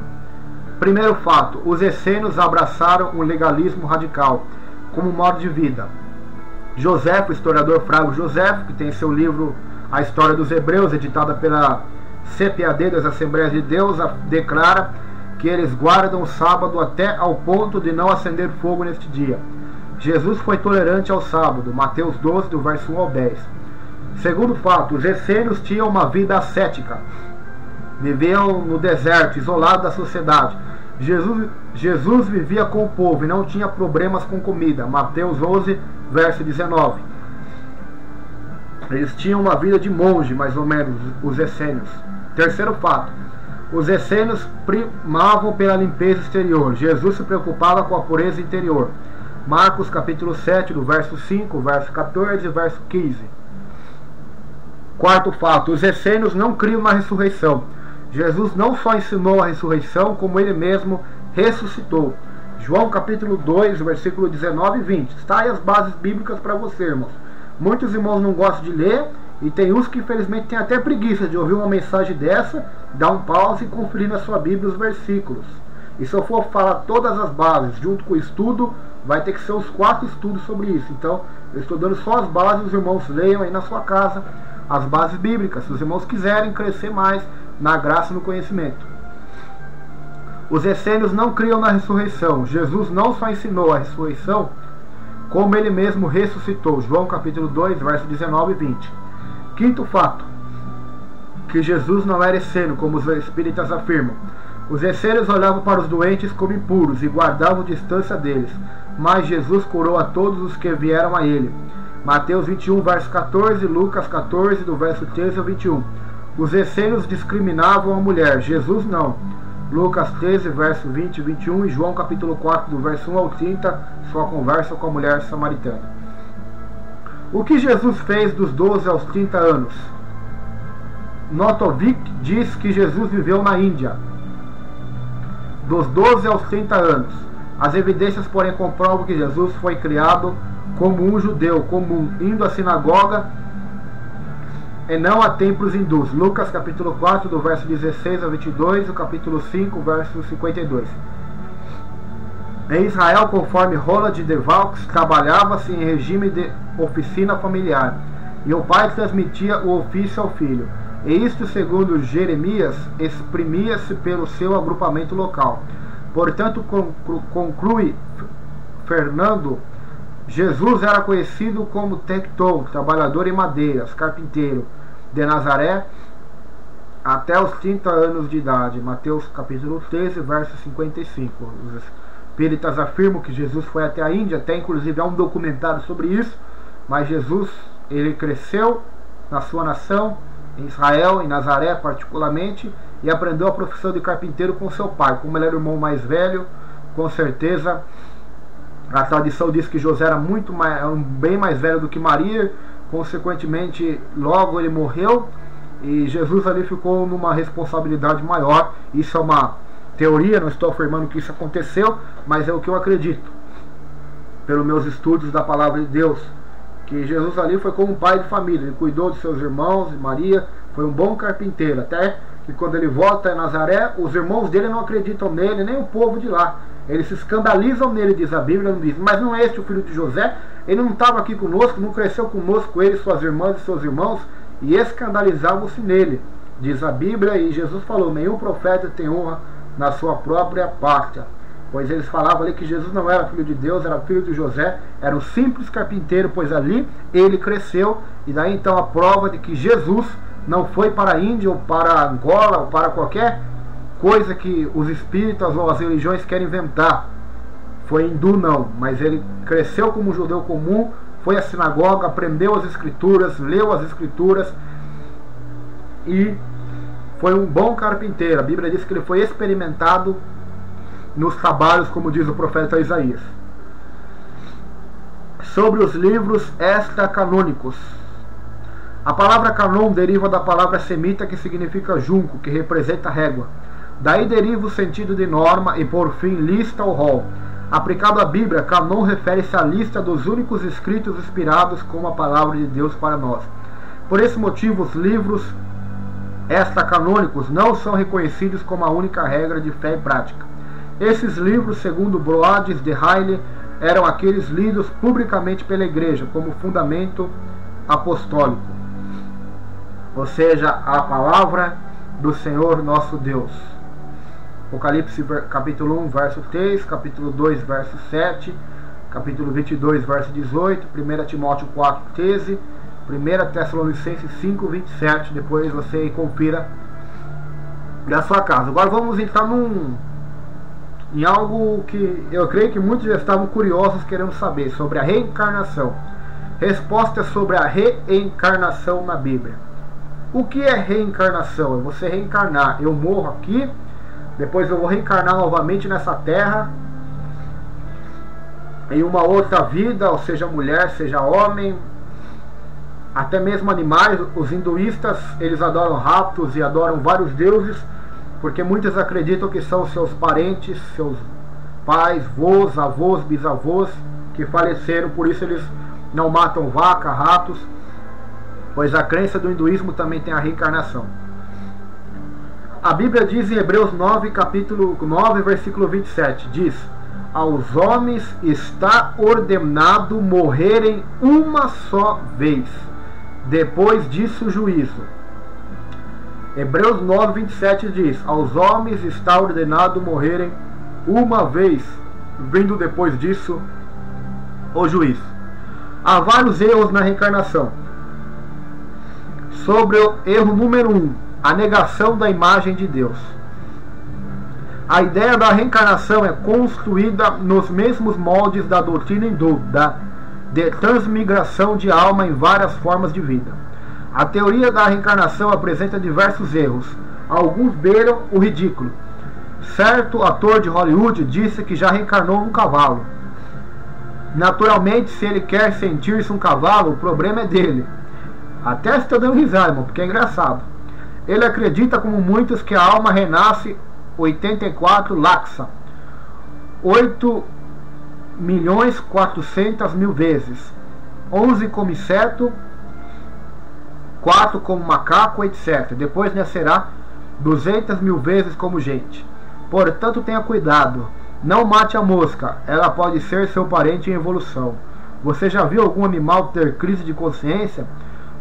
Speaker 1: Primeiro fato: os essênios abraçaram um legalismo radical como modo de vida. José, o historiador Flávio José, que tem seu livro A História dos Hebreus, editada pela CPAD das Assembleias de Deus, declara que eles guardam o sábado até ao ponto de não acender fogo neste dia. Jesus foi tolerante ao sábado, Mateus 12, do verso 1 ao 10. Segundo fato: os essênios tinham uma vida ascética, viviam no deserto, isolado da sociedade. Jesus vivia com o povo e não tinha problemas com comida, Mateus 11, verso 19. Eles tinham uma vida de monge, mais ou menos, os essênios. Terceiro fato: os essênios primavam pela limpeza exterior. Jesus se preocupava com a pureza interior, Marcos capítulo 7, do verso 5, verso 14 e verso 15. Quarto fato: os essênios não criam na ressurreição. Jesus não só ensinou a ressurreição, como ele mesmo ressuscitou. João capítulo 2, versículo 19 e 20. Está aí as bases bíblicas para você, irmãos. Muitos irmãos não gostam de ler, e tem uns que infelizmente têm até preguiça de ouvir uma mensagem dessa, dar um pause e conferir na sua Bíblia os versículos. E se eu for falar todas as bases junto com o estudo, vai ter que ser os 4 estudos sobre isso. Então, eu estou dando só as bases, os irmãos leiam aí na sua casa as bases bíblicas, se os irmãos quiserem crescer mais na graça e no conhecimento. Os essênios não criam na ressurreição. Jesus não só ensinou a ressurreição, como ele mesmo ressuscitou. João capítulo 2, verso 19 e 20. Quinto fato: que Jesus não era essênio, como os espíritas afirmam. Os essênios olhavam para os doentes como impuros e guardavam distância deles, mas Jesus curou a todos os que vieram a ele. Mateus 21, verso 14, Lucas 14, do verso 13 ao 21. Os essênios discriminavam a mulher, Jesus não. Lucas 13, verso 20 e 21 e João capítulo 4, do verso 1 ao 30, sua conversa com a mulher samaritana. O que Jesus fez dos 12 aos 30 anos? Notovik diz que Jesus viveu na Índia dos 12 aos 30 anos. As evidências, porém, comprovam que Jesus foi criado como um judeu comum, indo à sinagoga e não a templos hindus. Lucas capítulo 4, do verso 16 a 22, e o capítulo 5, verso 52. Em Israel, conforme Roland de Vaux, trabalhava-se em regime de oficina familiar, e o pai transmitia o ofício ao filho. E isto, segundo Jeremias, exprimia-se pelo seu agrupamento local. Portanto, conclui Fernando, Jesus era conhecido como Tecton, trabalhador em madeiras, carpinteiro, de Nazaré, até os 30 anos de idade. Mateus capítulo 13, verso 55. Os espíritas afirmam que Jesus foi até a Índia, até inclusive há um documentário sobre isso, mas Jesus, ele cresceu na sua nação, em Israel, em Nazaré particularmente, e aprendeu a profissão de carpinteiro com seu pai. Como ele era o irmão mais velho, com certeza a tradição diz que José era bem mais velho do que Maria, consequentemente logo ele morreu e Jesus ali ficou numa responsabilidade maior. Isso é uma teoria, não estou afirmando que isso aconteceu, mas é o que eu acredito pelos meus estudos da palavra de Deus, que Jesus ali foi como um pai de família. Ele cuidou de seus irmãos, de Maria, foi um bom carpinteiro, até que quando ele volta a Nazaré, os irmãos dele não acreditam nele, nem o povo de lá. Eles se escandalizam nele, diz a Bíblia, não diz, mas não é este o filho de José? Ele não estava aqui conosco, não cresceu conosco, ele, suas irmãs e seus irmãos, e escandalizavam-se nele, diz a Bíblia. E Jesus falou: nenhum profeta tem honra na sua própria pátria. Pois eles falavam ali que Jesus não era filho de Deus, era filho de José, era um simples carpinteiro, pois ali ele cresceu. E daí então a prova de que Jesus não foi para a Índia ou para Angola ou para qualquer coisa que os espíritas ou as religiões querem inventar. Foi hindu não, mas ele cresceu como um judeu comum, foi à sinagoga, aprendeu as escrituras, leu as escrituras e foi um bom carpinteiro. A Bíblia diz que ele foi experimentado nos trabalhos, como diz o profeta Isaías. Sobre os livros extracanônicos. A palavra canon deriva da palavra semita que significa junco, que representa régua. Daí deriva o sentido de norma e, por fim, lista ou rol. Aplicado à Bíblia, canon refere-se à lista dos únicos escritos inspirados como a palavra de Deus para nós. Por esse motivo, os livros extracanônicos não são reconhecidos como a única regra de fé e prática. Esses livros, segundo Broades de Haile, eram aqueles lidos publicamente pela igreja como fundamento apostólico, ou seja, a palavra do Senhor nosso Deus. Apocalipse capítulo 1, verso 3, capítulo 2, verso 7, capítulo 22, verso 18, 1 Timóteo 4, 13, 1 Tessalonicenses 5, 27. Depois você confira da sua casa. Agora vamos entrar em algo que eu creio que muitos já estavam curiosos querendo saber, sobre a reencarnação. Resposta sobre a reencarnação na Bíblia. O que é reencarnação? É você reencarnar. Eu morro aqui, depois eu vou reencarnar novamente nessa terra, em uma outra vida, ou seja mulher, seja homem, até mesmo animais. Os hinduístas, eles adoram ratos e adoram vários deuses, porque muitos acreditam que são seus parentes, seus pais, vô, avós, bisavós que faleceram. Por isso eles não matam vaca, ratos, pois a crença do hinduísmo também tem a reencarnação. A Bíblia diz em Hebreus 9, capítulo 9, versículo 27, diz: aos homens está ordenado morrerem uma só vez, depois disso juízo. Hebreus 9, 27 diz: aos homens está ordenado morrerem uma vez, vindo depois disso o juízo. Há vários erros na reencarnação. Sobre o erro número 1, a negação da imagem de Deus. A ideia da reencarnação é construída nos mesmos moldes da doutrina hindu, de transmigração de alma em várias formas de vida. A teoria da reencarnação apresenta diversos erros. Alguns beiram o ridículo. Certo ator de Hollywood disse que já reencarnou num cavalo. Naturalmente, se ele quer sentir-se um cavalo, o problema é dele. Até estou dando risada, irmão, porque é engraçado. Ele acredita, como muitos, que a alma renasce 84 laxa, 8.400.000 vezes, 11 como inseto, 4 como macaco, etc. Depois nascerá 200.000 vezes como gente. Portanto, tenha cuidado. Não mate a mosca. Ela pode ser seu parente em evolução. Você já viu algum animal ter crise de consciência?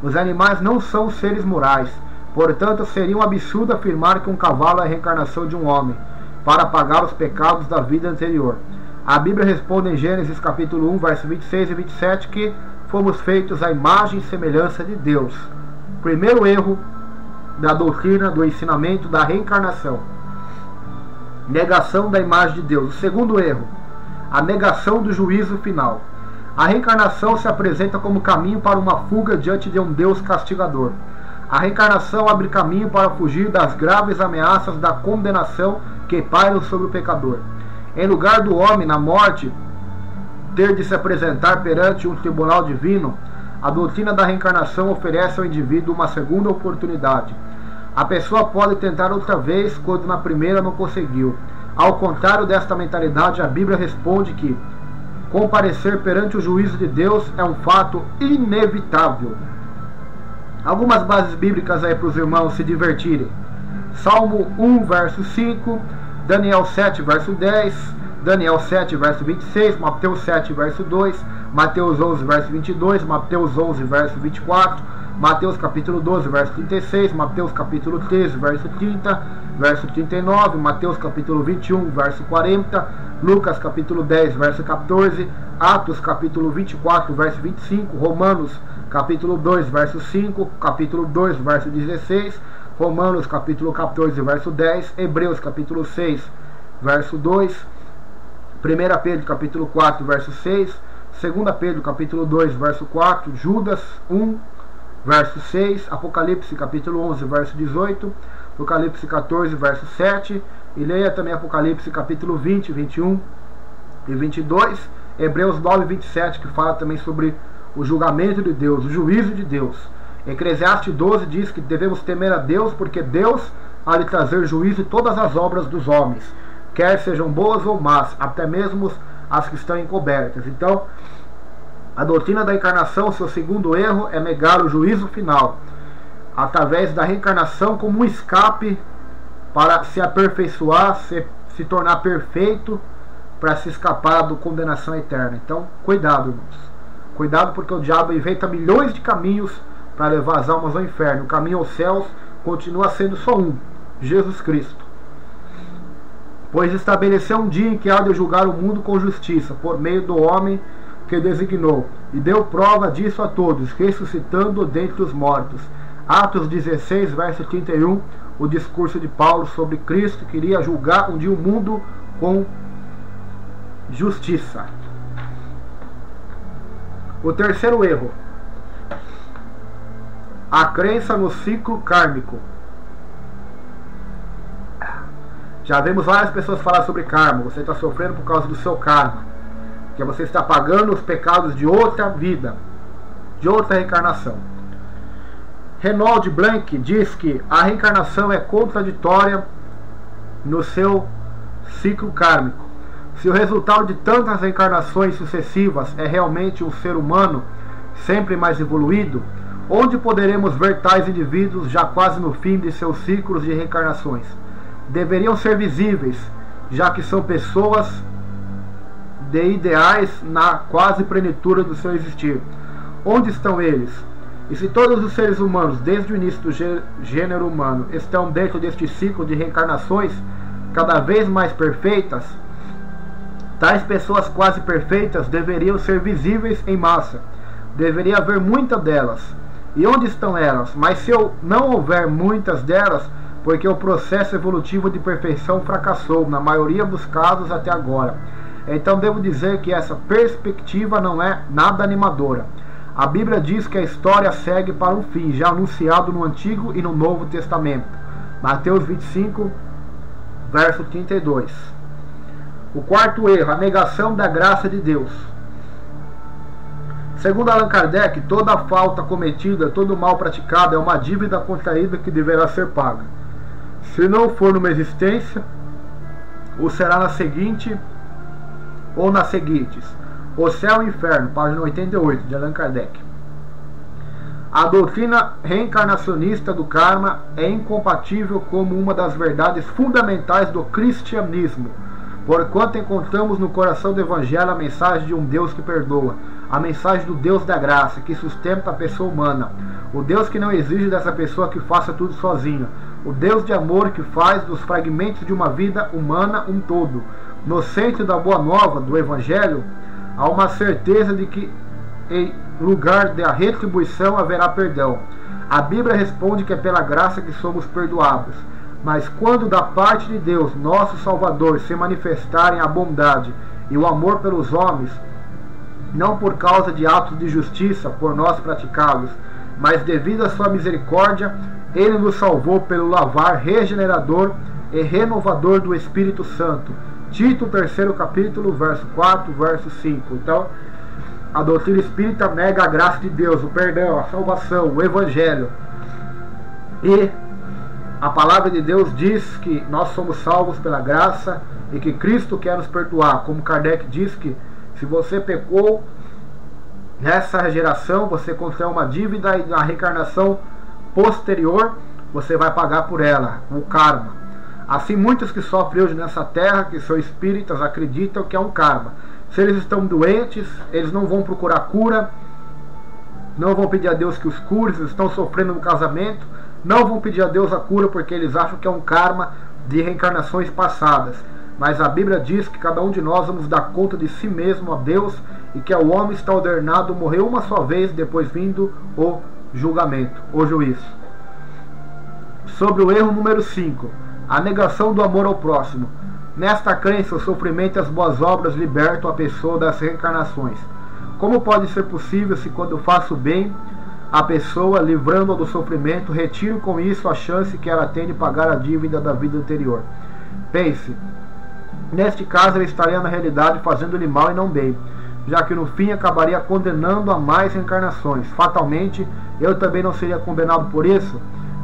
Speaker 1: Os animais não são seres morais. Portanto, seria um absurdo afirmar que um cavalo é a reencarnação de um homem, para pagar os pecados da vida anterior. A Bíblia responde em Gênesis capítulo 1, verso 26 e 27, que fomos feitos à imagem e semelhança de Deus. Primeiro erro da doutrina, do ensinamento da reencarnação: negação da imagem de Deus. O segundo erro, a negação do juízo final. A reencarnação se apresenta como caminho para uma fuga diante de um Deus castigador. A reencarnação abre caminho para fugir das graves ameaças da condenação que pairam sobre o pecador. Em lugar do homem, na morte, ter de se apresentar perante um tribunal divino, a doutrina da reencarnação oferece ao indivíduo uma segunda oportunidade. A pessoa pode tentar outra vez quando na primeira não conseguiu. Ao contrário desta mentalidade, a Bíblia responde que comparecer perante o juízo de Deus é um fato inevitável. Algumas bases bíblicas aí para os irmãos se divertirem. Salmo 1, verso 5, Daniel 7, verso 10, Daniel 7, verso 26, Mateus 7, verso 2, Mateus 11, verso 22, Mateus 11, verso 24, Mateus capítulo 12, verso 36, Mateus capítulo 13, verso 30, verso 39, Mateus capítulo 21, verso 40, Lucas capítulo 10, verso 14, Atos capítulo 24, verso 25, Romanos capítulo 2, verso 5, capítulo 2, verso 16, Romanos capítulo 14, verso 10, Hebreus capítulo 6, verso 2, 1 Pedro capítulo 4, verso 6, 2 Pedro capítulo 2, verso 4, Judas 1, verso 6, Apocalipse capítulo 11, verso 18, Apocalipse 14, verso 7, E leia também Apocalipse capítulo 20, 21 e 22, Hebreus 9, 27, que fala também sobre o julgamento de Deus, o juízo de Deus. Eclesiastes 12 diz que devemos temer a Deus, porque Deus há de trazer juízo em todas as obras dos homens, quer sejam boas ou más, até mesmo as que estão encobertas. Então, a doutrina da encarnação, seu segundo erro, é negar o juízo final, através da reencarnação como um escape para se aperfeiçoar, se tornar perfeito, para se escapar da condenação eterna. Então, cuidado, irmãos. Cuidado, porque o diabo inventa milhões de caminhos para levar as almas ao inferno. O caminho aos céus continua sendo só um: Jesus Cristo. Pois estabeleceu um dia em que há de julgar o mundo com justiça, por meio do homem que designou, e deu prova disso a todos, ressuscitando dentre os mortos. Atos 16, verso 31, o discurso de Paulo sobre Cristo, que iria julgar um dia o mundo com justiça. O terceiro erro: a crença no ciclo kármico. Já vemos várias pessoas falar sobre karma. Você está sofrendo por causa do seu karma, que você está pagando os pecados de outra vida, de outra reencarnação. Renold Blanc diz que a reencarnação é contraditória no seu ciclo kármico. Se o resultado de tantas reencarnações sucessivas é realmente um ser humano sempre mais evoluído, onde poderemos ver tais indivíduos já quase no fim de seus ciclos de reencarnações? Deveriam ser visíveis, já que são pessoas de ideais na quase plenitude do seu existir. Onde estão eles? E se todos os seres humanos, desde o início do gênero humano, estão dentro deste ciclo de reencarnações cada vez mais perfeitas, tais pessoas quase perfeitas deveriam ser visíveis em massa. Deveria haver muitas delas. E onde estão elas? Mas se não houver muitas delas, porque o processo evolutivo de perfeição fracassou, na maioria dos casos até agora. Então devo dizer que essa perspectiva não é nada animadora. A Bíblia diz que a história segue para um fim, já anunciado no Antigo e no Novo Testamento. Mateus 25, verso 32. O quarto erro: a negação da graça de Deus. Segundo Allan Kardec, toda falta cometida, todo mal praticado é uma dívida contraída que deverá ser paga. Se não for numa existência, ou será na seguinte ou nas seguintes. O Céu e o Inferno, página 88, de Allan Kardec. A doutrina reencarnacionista do karma é incompatível como uma das verdades fundamentais do cristianismo, porquanto encontramos no coração do Evangelho a mensagem de um Deus que perdoa, a mensagem do Deus da graça, que sustenta a pessoa humana, o Deus que não exige dessa pessoa que faça tudo sozinho, o Deus de amor que faz dos fragmentos de uma vida humana um todo. No centro da boa nova do Evangelho há uma certeza de que em lugar da retribuição haverá perdão. A Bíblia responde que é pela graça que somos perdoados. Mas quando da parte de Deus, nosso Salvador, se manifestarem a bondade e o amor pelos homens, não por causa de atos de justiça por nós praticados, mas devido à sua misericórdia, Ele nos salvou pelo lavar regenerador e renovador do Espírito Santo. Tito, 3º capítulo, verso 4, verso 5. Então, a doutrina espírita nega a graça de Deus, o perdão, a salvação, o Evangelho. E a palavra de Deus diz que nós somos salvos pela graça e que Cristo quer nos perdoar. Como Kardec diz que se você pecou nessa geração, você contrai uma dívida e na reencarnação posterior você vai pagar por ela, o karma. Assim, muitos que sofrem hoje nessa terra, que são espíritas, acreditam que é um karma. Se eles estão doentes, eles não vão procurar cura, não vão pedir a Deus que os cure. Se estão sofrendo no casamento, não vão pedir a Deus a cura, porque eles acham que é um karma de reencarnações passadas. Mas a Bíblia diz que cada um de nós vamos dar conta de si mesmo a Deus, e que o homem está ordenado morrer uma só vez, depois vindo o julgamento, o juízo. Sobre o erro número 5, a negação do amor ao próximo. Nesta crença, o sofrimento e as boas obras libertam a pessoa das reencarnações. Como pode ser possível se, quando faço bem a pessoa, livrando-a do sofrimento, retiro com isso a chance que ela tem de pagar a dívida da vida anterior? Pense, neste caso ele estaria na realidade fazendo-lhe mal e não bem, já que no fim acabaria condenando a mais reencarnações. Fatalmente, eu também não seria condenado por isso?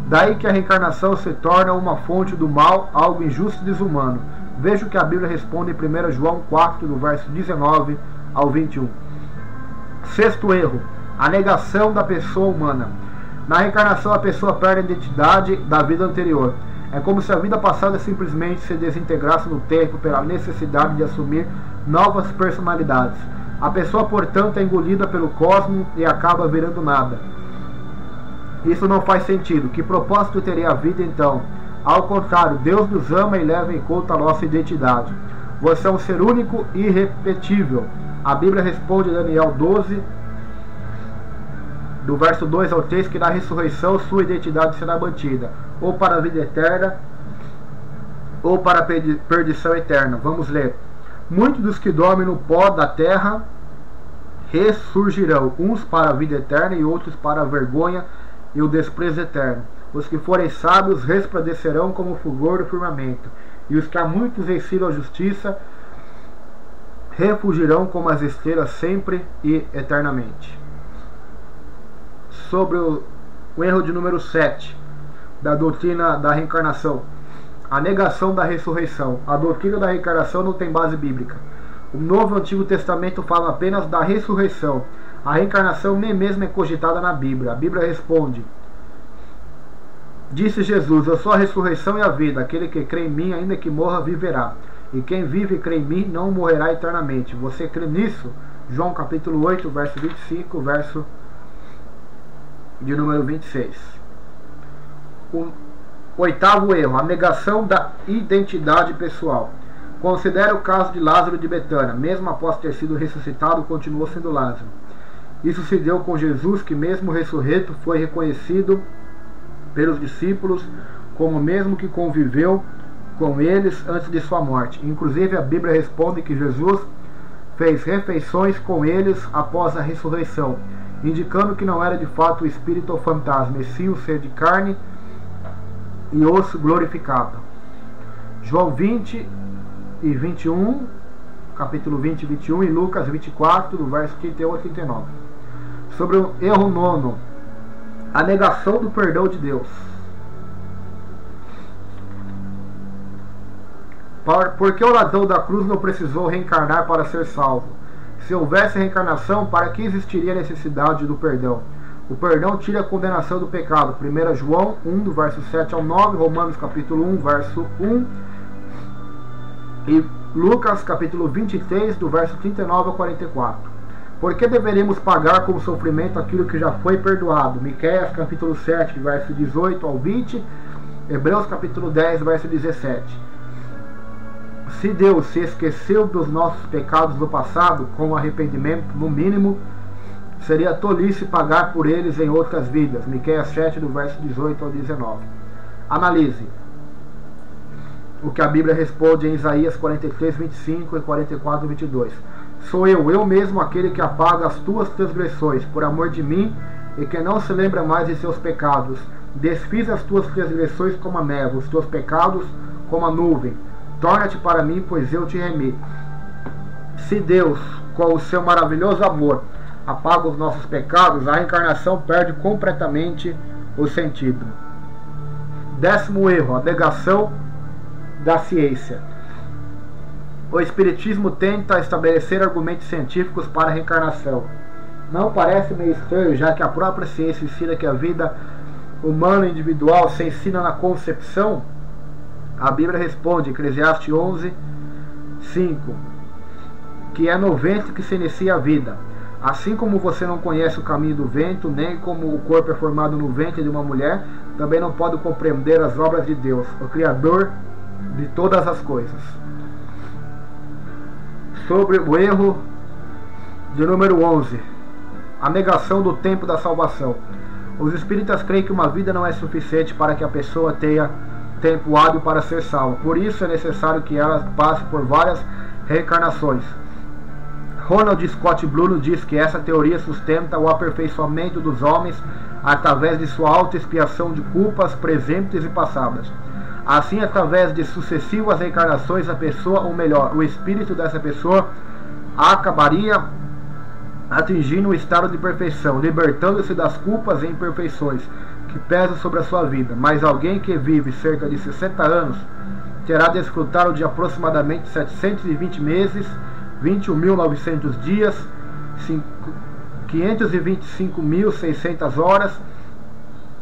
Speaker 1: Daí que a reencarnação se torna uma fonte do mal, algo injusto e desumano. Veja o que a Bíblia responde em 1 João 4, do verso 19 ao 21. Sexto erro, a negação da pessoa humana. Na reencarnação a pessoa perde a identidade da vida anterior. É como se a vida passada simplesmente se desintegrasse no tempo pela necessidade de assumir novas personalidades. A pessoa, portanto, é engolida pelo cosmos e acaba virando nada. Isso não faz sentido. Que propósito teria a vida então? Ao contrário, Deus nos ama e leva em conta a nossa identidade. Você é um ser único e irrepetível. A Bíblia responde em Daniel 12, do verso 2 ao 3, que na ressurreição sua identidade será mantida, ou para a vida eterna, ou para a perdição eterna. Vamos ler. Muitos dos que dormem no pó da terra ressurgirão, uns para a vida eterna e outros para a vergonha e o desprezo eterno. Os que forem sábios resplandecerão como o fulgor do firmamento, e os que a muitos ensinam a justiça refugirão como as estrelas sempre e eternamente. Sobre o erro de número 7 da doutrina da reencarnação, a negação da ressurreição. A doutrina da reencarnação não tem base bíblica. O Novo e o Antigo Testamento falam apenas da ressurreição. A reencarnação nem mesmo é cogitada na Bíblia. A Bíblia responde: disse Jesus, eu sou a ressurreição e a vida. Aquele que crê em mim, ainda que morra, viverá. E quem vive e crê em mim, não morrerá eternamente. Você crê nisso? João capítulo 8, verso 25, verso de número 26. O oitavo erro, a negação da identidade pessoal. Considere o caso de Lázaro de Betânia. Mesmo após ter sido ressuscitado, continuou sendo Lázaro. Isso se deu com Jesus, que mesmo ressurreto foi reconhecido pelos discípulos como o mesmo que conviveu com eles antes de sua morte. Inclusive a Bíblia responde que Jesus fez refeições com eles após a ressurreição, indicando que não era de fato o espírito ou fantasma, e sim o ser de carne e osso glorificado. João 20 e 21, capítulo 20 e 21, e Lucas 24, do verso 31 a 39. Sobre o erro nono, a negação do perdão de Deus. Porque o ladrão da cruz não precisou reencarnar para ser salvo? Se houvesse reencarnação, para que existiria a necessidade do perdão? O perdão tira a condenação do pecado. 1 João 1, do verso 7 ao 9, Romanos capítulo 1, verso 1, e Lucas capítulo 23, do verso 39 ao 44. Por que deveríamos pagar com sofrimento aquilo que já foi perdoado? Miqueias capítulo 7, verso 18 ao 20, Hebreus capítulo 10, verso 17. Se Deus se esqueceu dos nossos pecados do passado, com arrependimento, no mínimo, seria tolice pagar por eles em outras vidas. Miqueias 7, do verso 18 ao 19. Analise o que a Bíblia responde em Isaías 43, 25 e 44, 22. Sou eu mesmo aquele que apaga as tuas transgressões por amor de mim, e que não se lembra mais de seus pecados. Desfiz as tuas transgressões como a névoa, os teus pecados como a nuvem. Torna-te para mim, pois eu te remi. Se Deus, com o seu maravilhoso amor, apaga os nossos pecados, a reencarnação perde completamente o sentido. Décimo erro, a negação da ciência. O Espiritismo tenta estabelecer argumentos científicos para a reencarnação. Não parece meio estranho, já que a própria ciência ensina que a vida humana individual se ensina na concepção? A Bíblia responde, Eclesiastes 11, 5, que é no ventre que se inicia a vida. Assim como você não conhece o caminho do vento, nem como o corpo é formado no ventre de uma mulher, também não pode compreender as obras de Deus, o Criador de todas as coisas. Sobre o erro de número 11, a negação do tempo da salvação. Os espíritas creem que uma vida não é suficiente para que a pessoa tenha tempo hábil para ser salva. Por isso é necessário que ela passe por várias reencarnações. Ronald Scott Bruno diz que essa teoria sustenta o aperfeiçoamento dos homens através de sua autoexpiação de culpas presentes e passadas. Assim, através de sucessivas reencarnações, a pessoa, ou melhor, o espírito dessa pessoa, acabaria atingindo o estado de perfeição, libertando-se das culpas e imperfeições que pesam sobre a sua vida. Mas alguém que vive cerca de 60 anos terá de desfrutar de aproximadamente 720 meses, 21.900 dias, 525.600 horas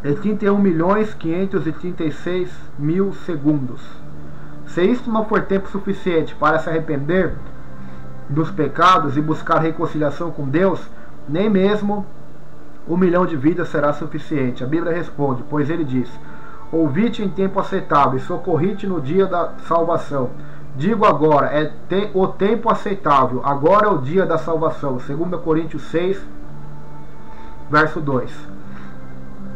Speaker 1: e 31.536.000 segundos. Se isto não for tempo suficiente para se arrepender dos pecados e buscar reconciliação com Deus, nem mesmo 1 milhão de vidas será suficiente. A Bíblia responde, pois ele diz: ouvi-te em tempo aceitável e socorri-te no dia da salvação. Digo agora, o tempo aceitável, agora é o dia da salvação. 2 Coríntios 6, verso 2.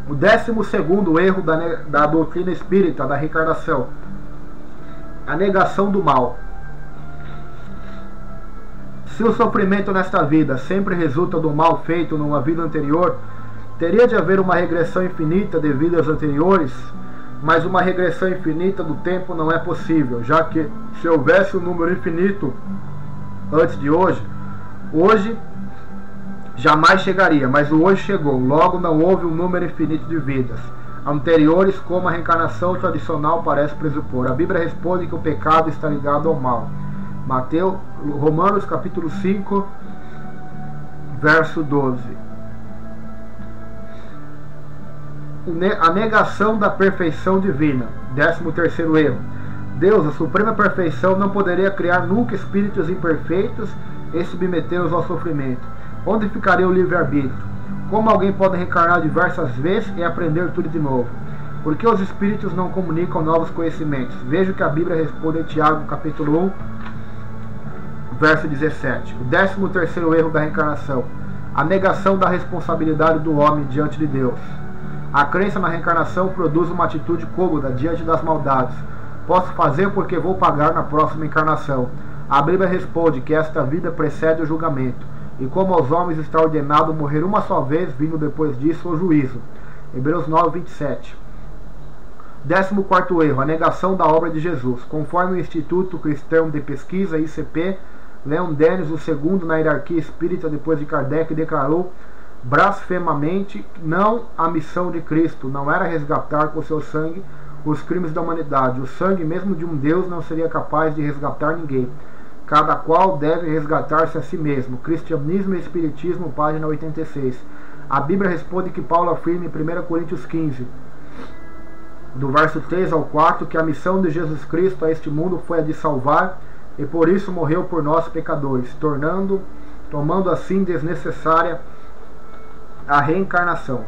Speaker 1: O 12º erro da doutrina espírita da reencarnação: a negação do mal. Se o sofrimento nesta vida sempre resulta do mal feito numa vida anterior, teria de haver uma regressão infinita de vidas anteriores, mas uma regressão infinita do tempo não é possível, já que se houvesse um número infinito antes de hoje jamais chegaria, mas o hoje chegou, logo não houve um número infinito de vidas anteriores, como a reencarnação tradicional parece pressupor. A Bíblia responde que o pecado está ligado ao mal. Romanos capítulo 5, verso 12. A negação da perfeição divina. 13º erro: Deus, a suprema perfeição, não poderia criar nunca espíritos imperfeitos e submetê-los ao sofrimento. Onde ficaria o livre-arbítrio? Como alguém pode reencarnar diversas vezes e aprender tudo de novo? Por que os espíritos não comunicam novos conhecimentos? Veja o que a Bíblia responde em Tiago capítulo 1, verso 17. O 13º erro da reencarnação: a negação da responsabilidade do homem diante de Deus. A crença na reencarnação produz uma atitude cômoda diante das maldades. Posso fazer porque vou pagar na próxima encarnação. A Bíblia responde que esta vida precede o julgamento, e como aos homens está ordenado morrer uma só vez, vindo depois disso o juízo. Hebreus 9, 27. 14º erro: a negação da obra de Jesus. Conforme o Instituto Cristão de Pesquisa, ICP, Leon Denis, o segundo na hierarquia espírita depois de Kardec, declarou blasfemamente: não, a missão de Cristo não era resgatar com seu sangue os crimes da humanidade. O sangue mesmo de um Deus não seria capaz de resgatar ninguém. Cada qual deve resgatar-se a si mesmo. Cristianismo e Espiritismo, página 86. A Bíblia responde que Paulo afirma em 1 Coríntios 15, do verso 3 ao 4, que a missão de Jesus Cristo a este mundo foi a de salvar, e por isso morreu por nós pecadores, tomando assim desnecessária a reencarnação.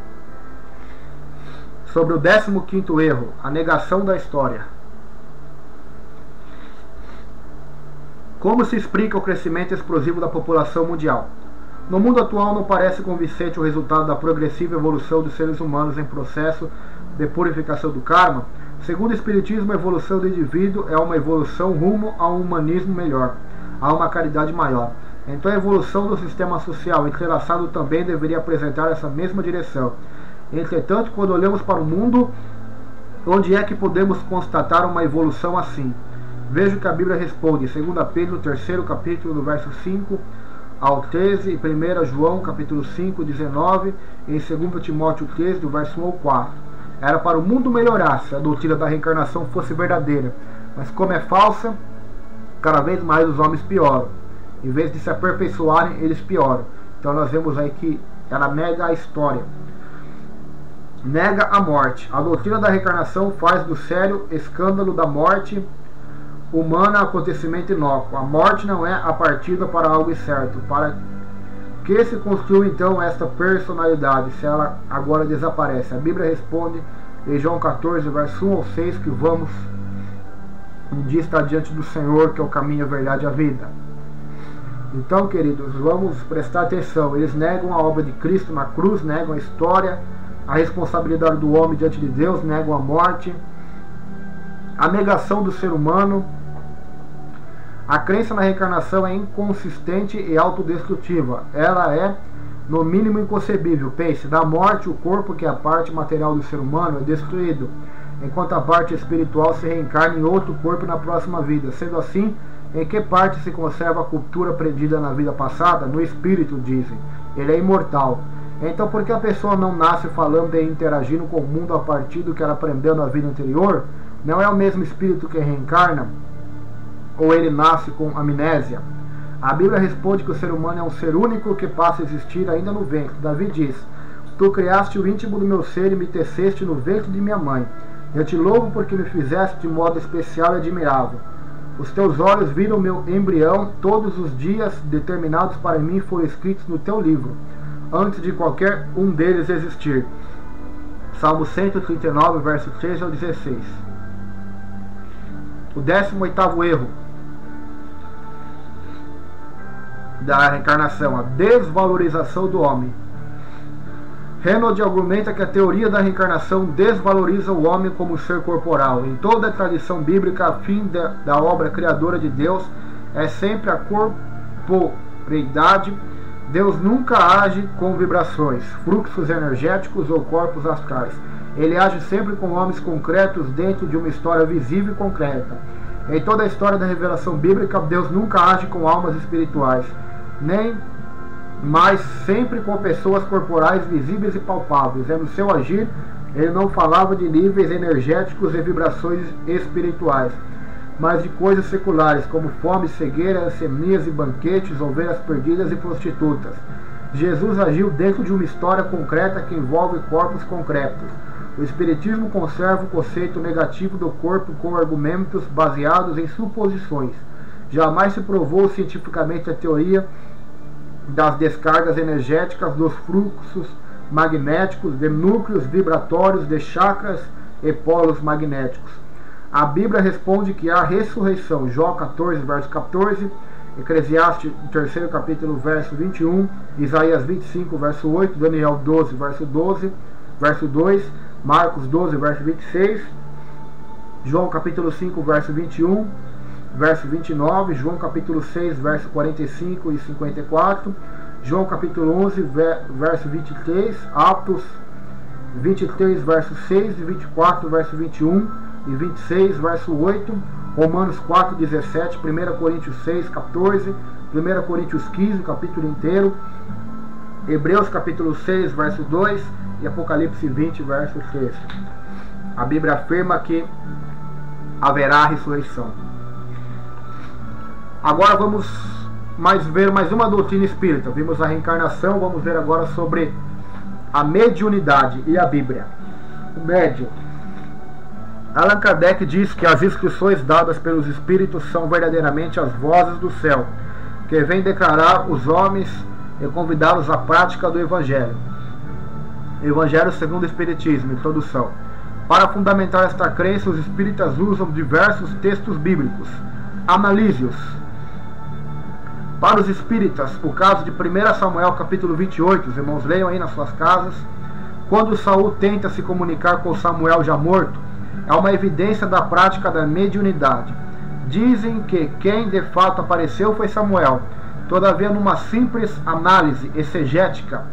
Speaker 1: Sobre o 15º erro: a negação da história. Como se explica o crescimento explosivo da população mundial? No mundo atual não parece convincente o resultado da progressiva evolução dos seres humanos em processo de purificação do karma. Segundo o Espiritismo, a evolução do indivíduo é uma evolução rumo a um humanismo melhor, a uma caridade maior. Então a evolução do sistema social entrelaçado também deveria apresentar essa mesma direção. Entretanto, quando olhamos para o mundo, onde é que podemos constatar uma evolução assim? Veja o que a Bíblia responde, 2 Pedro, 3º capítulo, do verso 5 ao 13, e 1 João, capítulo 5, 19, e em 2 Timóteo 13, do verso 1 ao 4. Era para o mundo melhorar se a doutrina da reencarnação fosse verdadeira, mas como é falsa, cada vez mais os homens pioram. Em vez de se aperfeiçoarem, eles pioram. Então nós vemos aí que ela nega a história, nega a morte. A doutrina da reencarnação faz do sério escândalo da morte humana acontecimento inócuo. A morte não é a partida para algo incerto. Para que se construiu então esta personalidade, se ela agora desaparece? A Bíblia responde em João 14, verso 1 ao 6, que vamos um dia estar diante do Senhor, que é o caminho, a verdade e a vida. Então, queridos, vamos prestar atenção. Eles negam a obra de Cristo na cruz, negam a história, a responsabilidade do homem diante de Deus, negam a morte, a negação do ser humano. A crença na reencarnação é inconsistente e autodestrutiva. Ela é, no mínimo, inconcebível. Pense, da morte, o corpo, que é a parte material do ser humano, é destruído. enquanto a parte espiritual se reencarna em outro corpo na próxima vida. Sendo assim, em que parte se conserva a cultura aprendida na vida passada? No espírito, dizem. Ele é imortal. Então, por que a pessoa não nasce falando e interagindo com o mundo a partir do que ela aprendeu na vida anterior? Não é o mesmo espírito que reencarna? Ou ele nasce com amnésia? A Bíblia responde que o ser humano é um ser único que passa a existir ainda no ventre. Davi diz: Tu criaste o íntimo do meu ser e me teceste no ventre de minha mãe. Eu te louvo porque me fizeste de modo especial e admirável. Os teus olhos viram meu embrião, todos os dias determinados para mim foram escritos no teu livro, antes de qualquer um deles existir. Salmo 139, verso 13 ao 16. O 18º erro da reencarnação, a desvalorização do homem. Reynolds argumenta que a teoria da reencarnação desvaloriza o homem como ser corporal. Em toda a tradição bíblica, a fim da obra criadora de Deus é sempre a corporeidade. Deus nunca age com vibrações, fluxos energéticos ou corpos astrais. Ele age sempre com homens concretos dentro de uma história visível e concreta. Em toda a história da revelação bíblica, Deus nunca age com almas espirituais, nem mas sempre com pessoas corporais visíveis e palpáveis. No seu agir, ele não falava de níveis energéticos e vibrações espirituais, mas de coisas seculares, como fome, cegueira, semias e banquetes, ovelhas perdidas e prostitutas. Jesus agiu dentro de uma história concreta que envolve corpos concretos. O Espiritismo conserva o conceito negativo do corpo com argumentos baseados em suposições. Jamais se provou cientificamente a teoria das descargas energéticas dos fluxos magnéticos, de núcleos vibratórios, de chakras e polos magnéticos. A Bíblia responde que há ressurreição. Jó 14, verso 14, Eclesiastes 3º capítulo, verso 21, Isaías 25, verso 8, Daniel 12, verso 12, verso 2, Marcos 12, verso 26, João capítulo 5, verso 21, verso 29, João capítulo 6, verso 45 e 54, João capítulo 11, verso 23, Atos 23, verso 6 e 24, verso 21 e 26, verso 8, Romanos 4, 17, 1 Coríntios 6, 14, 1 Coríntios 15, capítulo inteiro, Hebreus capítulo 6, verso 2 e Apocalipse 20, verso 6. A Bíblia afirma que haverá ressurreição. Agora vamos ver mais uma doutrina espírita. Vimos a reencarnação, vamos ver agora sobre a mediunidade e a Bíblia. O médium. Allan Kardec diz que as instruções dadas pelos espíritos são verdadeiramente as vozes do céu, que vêm declarar os homens e convidá-los à prática do Evangelho. Evangelho segundo o Espiritismo, introdução. Para fundamentar esta crença, os espíritas usam diversos textos bíblicos. Analise-os. Para os espíritas, o caso de 1 Samuel capítulo 28, os irmãos leiam aí nas suas casas, quando Saul tenta se comunicar com Samuel já morto, é uma evidência da prática da mediunidade. Dizem que quem de fato apareceu foi Samuel. Todavia, numa simples análise exegética,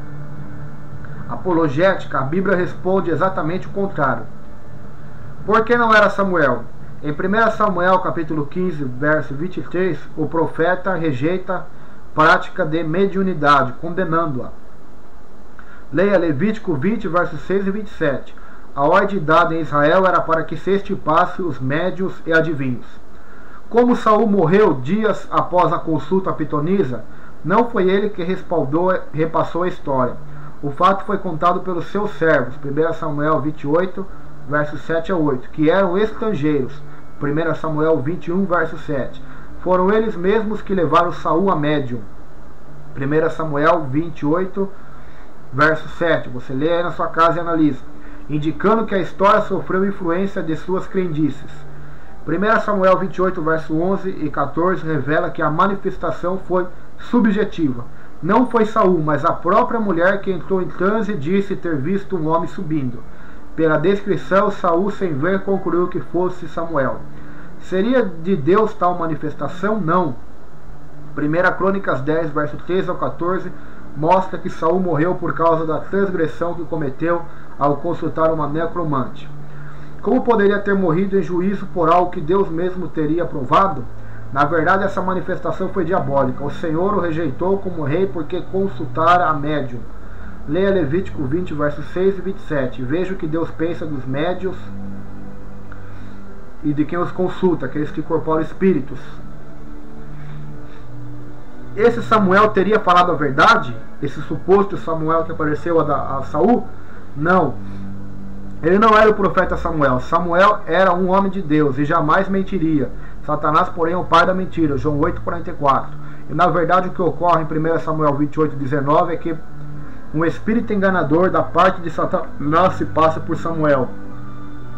Speaker 1: apologética, a Bíblia responde exatamente o contrário. Por que não era Samuel? Em 1 Samuel capítulo 15, verso 23, o profeta rejeita a prática de mediunidade, condenando-a. Leia Levítico 20, versos 6 e 27. A ordem dada em Israel era para que se extirpasse os médiuns e adivinhos. Como Saul morreu dias após a consulta a pitonisa, não foi ele que repassou a história. O fato foi contado pelos seus servos, 1 Samuel 28, versos 7 a 8, que eram estrangeiros. 1 Samuel 21, verso 7. Foram eles mesmos que levaram Saul a médium. 1 Samuel 28, verso 7. Você lê aí na sua casa e analisa. Indicando que a história sofreu influência de suas crendices. 1 Samuel 28, verso 11 e 14 revela que a manifestação foi subjetiva. Não foi Saul, mas a própria mulher que entrou em transe e disse ter visto um homem subindo. Pela descrição, Saul, sem ver, concluiu que fosse Samuel. Seria de Deus tal manifestação? Não. 1 Crônicas 10, verso 13 ao 14, mostra que Saul morreu por causa da transgressão que cometeu ao consultar uma necromante. Como poderia ter morrido em juízo por algo que Deus mesmo teria aprovado? Na verdade, essa manifestação foi diabólica. O Senhor o rejeitou como rei porque consultara a médium. Leia Levítico 20, versos 6 e 27. Veja o que Deus pensa dos médios e de quem os consulta, aqueles que incorporam espíritos. Esse Samuel teria falado a verdade? Esse suposto Samuel que apareceu a Saul? Não. Ele não era o profeta Samuel. Samuel era um homem de Deus e jamais mentiria. Satanás, porém, é o pai da mentira. João 8,44. E na verdade o que ocorre em 1 Samuel 28,19 é que um espírito enganador da parte de Satanás se passa por Samuel.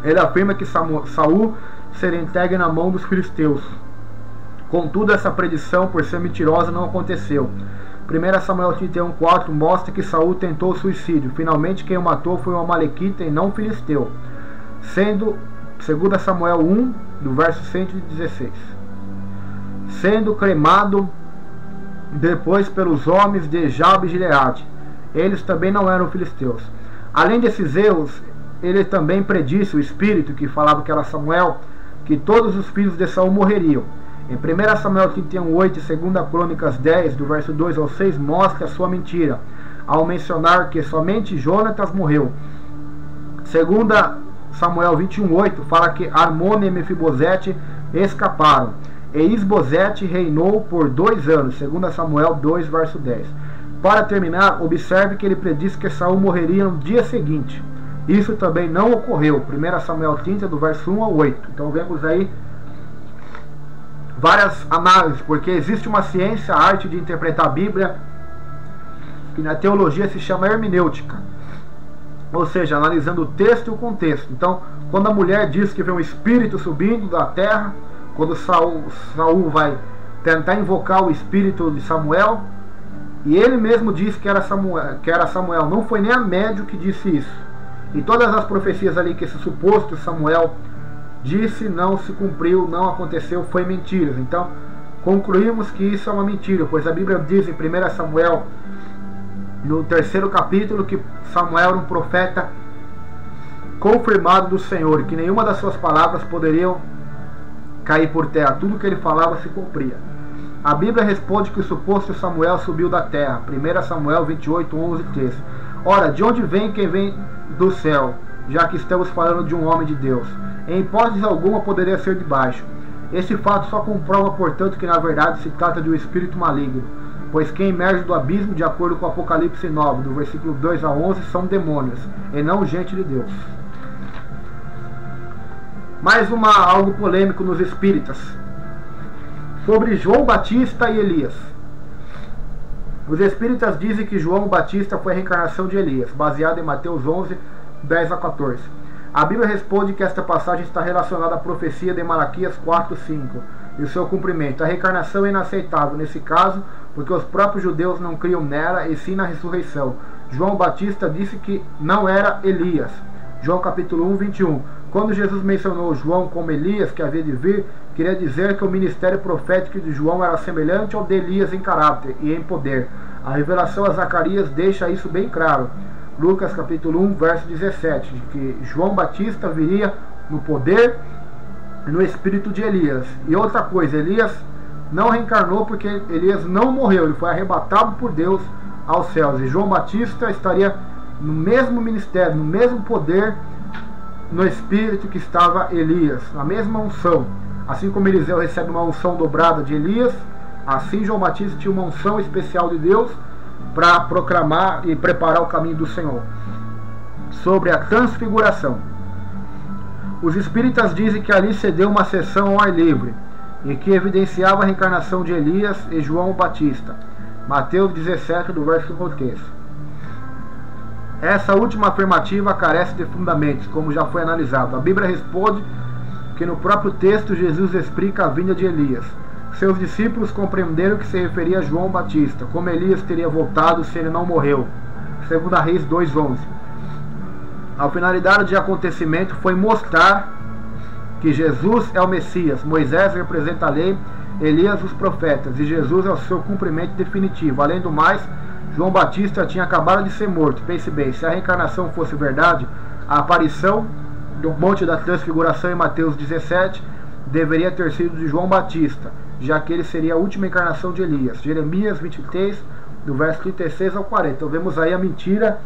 Speaker 1: Ele afirma que Saul seria entregue na mão dos filisteus. Contudo, essa predição, por ser mentirosa, não aconteceu. 1 Samuel 31,4 mostra que Saul tentou o suicídio. Finalmente, quem o matou foi um amalequita e não um filisteu. Sendo, 2 Samuel 1, do verso 116. Sendo cremado depois pelos homens de Jabe e Gileade. Eles também não eram filisteus. Além desses erros, ele também predisse o espírito que falava que era Samuel, que todos os filhos de Saul morreriam. Em 1 Samuel 31,8 e 2 Crônicas 10, do verso 2 ao 6, mostra a sua mentira, ao mencionar que somente Jonatas morreu. 2 Samuel 21,8 fala que Armone e Mefibosete escaparam, e Isbosete reinou por 2 anos. 2 Samuel 2, verso 10. Para terminar, observe que ele predisse que Saul morreria no dia seguinte. Isso também não ocorreu. 1 Samuel 30, do verso 1 ao 8. Então vemos aí várias análises, porque existe uma ciência, a arte de interpretar a Bíblia, que na teologia se chama hermenêutica, ou seja, analisando o texto e o contexto. Então, quando a mulher diz que vê um espírito subindo da terra, quando Saul vai tentar invocar o espírito de Samuel, e ele mesmo disse que era Samuel, não foi nem a médium que disse isso. E todas as profecias ali que esse suposto Samuel disse não se cumpriu, não aconteceu, foi mentiras. Então, concluímos que isso é uma mentira, pois a Bíblia diz em 1 Samuel, no 3º capítulo, que Samuel era um profeta confirmado do Senhor, e que nenhuma das suas palavras poderiam cair por terra. Tudo que ele falava se cumpria. A Bíblia responde que o suposto Samuel subiu da terra. 1 Samuel 28, 11 e 13. Ora, de onde vem quem vem do céu, já que estamos falando de um homem de Deus? Em hipótese alguma poderia ser de baixo. Esse fato só comprova, portanto, que na verdade se trata de um espírito maligno, pois quem emerge do abismo, de acordo com Apocalipse 9, do versículo 2 a 11, são demônios, e não gente de Deus. Mais algo polêmico nos espíritas, sobre João Batista e Elias. Os espíritas dizem que João Batista foi a reencarnação de Elias, baseado em Mateus 11, 10 a 14. A Bíblia responde que esta passagem está relacionada à profecia de Malaquias 4, 5 e o seu cumprimento. A reencarnação é inaceitável nesse caso, porque os próprios judeus não criam nela e sim na ressurreição. João Batista disse que não era Elias. João capítulo 1, 21. Quando Jesus mencionou João como Elias, que havia de vir, queria dizer que o ministério profético de João era semelhante ao de Elias em caráter e em poder. A revelação a Zacarias deixa isso bem claro. Lucas capítulo 1, verso 17, de que João Batista viria no poder e no espírito de Elias. E outra coisa, Elias não reencarnou porque Elias não morreu, ele foi arrebatado por Deus aos céus. E João Batista estaria no mesmo ministério, no mesmo poder, no espírito que estava Elias, na mesma unção. Assim como Eliseu recebe uma unção dobrada de Elias, assim João Batista tinha uma unção especial de Deus para proclamar e preparar o caminho do Senhor. Sobre a transfiguração, os espíritas dizem que ali se deu uma sessão ao ar livre e que evidenciava a reencarnação de Elias e João Batista. Mateus 17, do verso 3. Essa última afirmativa carece de fundamentos, como já foi analisado. A Bíblia responde que no próprio texto Jesus explica a vinda de Elias. Seus discípulos compreenderam que se referia a João Batista, como Elias teria voltado se ele não morreu. 2 Reis 2:11. A finalidade de acontecimento foi mostrar que Jesus é o Messias, Moisés representa a lei, Elias os profetas, e Jesus é o seu cumprimento definitivo. Além do mais, João Batista tinha acabado de ser morto. Pense bem, se a reencarnação fosse verdade, a aparição do Monte da Transfiguração em Mateus 17 deveria ter sido de João Batista, já que ele seria a última encarnação de Elias. Jeremias 23, do verso 36 ao 40. Então vemos aí a mentira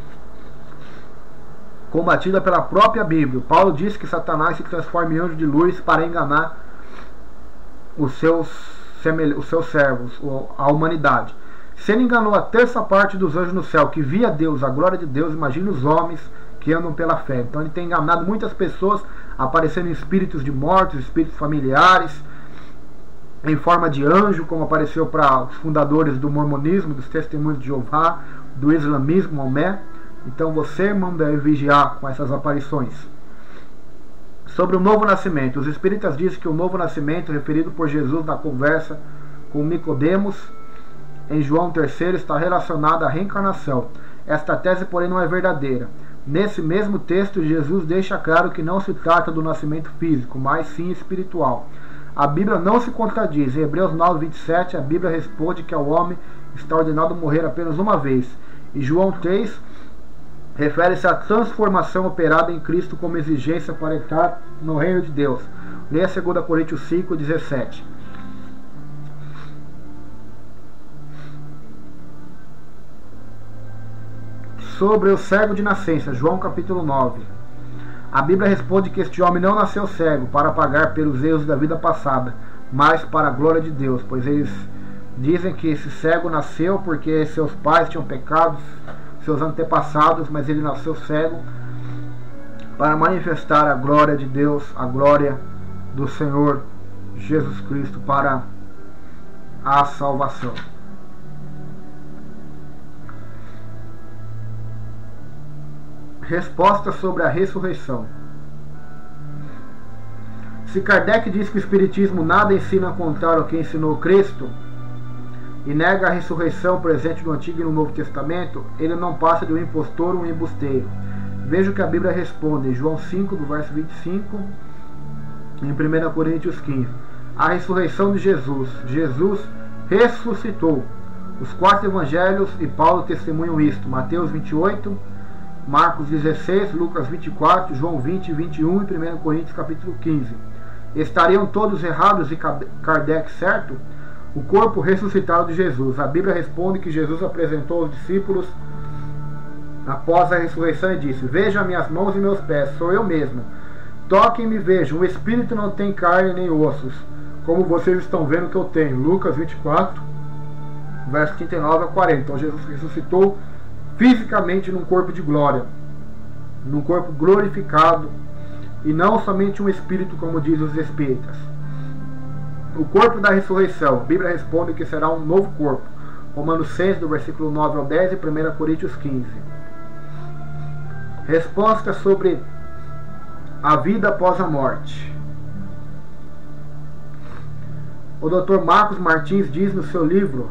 Speaker 1: combatida pela própria Bíblia. Paulo diz que Satanás se transforma em anjo de luz para enganar os seus servos, a humanidade. Se ele enganou a terça parte dos anjos no céu, que via Deus, a glória de Deus, imagina os homens que andam pela fé. Então ele tem enganado muitas pessoas, aparecendo em espíritos de mortos, espíritos familiares, em forma de anjo, como apareceu para os fundadores do mormonismo, dos testemunhos de Jeová, do islamismo, Maomé. Então você, irmão, deve vigiar com essas aparições. Sobre o novo nascimento, os espíritas dizem que o novo nascimento, referido por Jesus na conversa com Nicodemos em João 3, está relacionado à reencarnação. Esta tese, porém, não é verdadeira. Nesse mesmo texto, Jesus deixa claro que não se trata do nascimento físico, mas sim espiritual. A Bíblia não se contradiz. Em Hebreus 9, 27, a Bíblia responde que ao homem está ordenado morrer apenas uma vez. E João 3 refere-se à transformação operada em Cristo como exigência para entrar no reino de Deus. Leia 2 Coríntios 5, 17. Sobre o cego de nascença, João capítulo 9. A Bíblia responde que este homem não nasceu cego para pagar pelos erros da vida passada, mas para a glória de Deus, pois eles dizem que esse cego nasceu porque seus pais tinham pecados, seus antepassados, mas ele nasceu cego para manifestar a glória de Deus, a glória do Senhor Jesus Cristo para a salvação. Resposta sobre a ressurreição. Se Kardec diz que o Espiritismo nada ensina contrário ao que ensinou Cristo e nega a ressurreição presente no Antigo e no Novo Testamento, ele não passa de um impostor ou um embusteiro. Veja o que a Bíblia responde em João 5, do verso 25, em 1 Coríntios 15. A ressurreição de Jesus. Jesus ressuscitou. Os 4 evangelhos e Paulo testemunham isto. Mateus 28, Marcos 16, Lucas 24, João 20 e 21 e 1 Coríntios capítulo 15. Estariam todos errados e Kardec certo? O corpo ressuscitado de Jesus. A Bíblia responde que Jesus apresentou aos discípulos após a ressurreição e disse: Vejam minhas mãos e meus pés, sou eu mesmo. Toquem-me e vejam, o Espírito não tem carne nem ossos, como vocês estão vendo que eu tenho. Lucas 24, verso 39 a 40. Então Jesus ressuscitou fisicamente num corpo de glória, num corpo glorificado, e não somente um espírito, como dizem os espíritas. O corpo da ressurreição, a Bíblia responde que será um novo corpo. Romanos 6, do versículo 9 ao 10 e 1 Coríntios 15. Resposta sobre a vida após a morte. O Dr. Marcos Martins diz no seu livro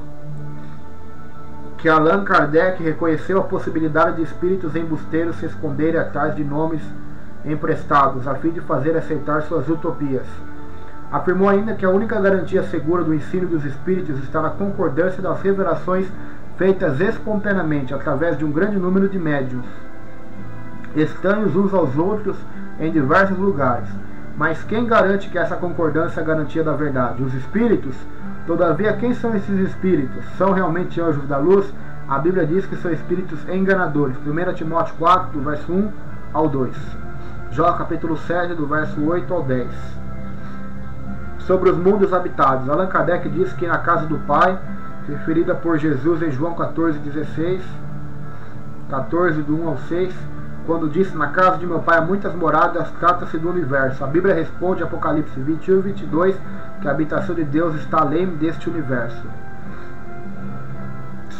Speaker 1: que Allan Kardec reconheceu a possibilidade de espíritos embusteiros se esconderem atrás de nomes emprestados, a fim de fazer aceitar suas utopias. Afirmou ainda que a única garantia segura do ensino dos espíritos está na concordância das revelações feitas espontaneamente, através de um grande número de médiuns, estranhos uns aos outros em diversos lugares. Mas quem garante que essa concordância é a garantia da verdade? Os espíritos? Todavia, quem são esses espíritos? São realmente anjos da luz? A Bíblia diz que são espíritos enganadores. 1 Timóteo 4, do verso 1 ao 2. Jó capítulo 7, do verso 8 ao 10. Sobre os mundos habitados. Allan Kardec diz que na casa do Pai, referida por Jesus em João 14, 16, 14 do 1 ao 6, quando disse: na casa de meu Pai há muitas moradas, trata-se do universo. A Bíblia responde, Apocalipse 21 e 22, que a habitação de Deus está além deste universo.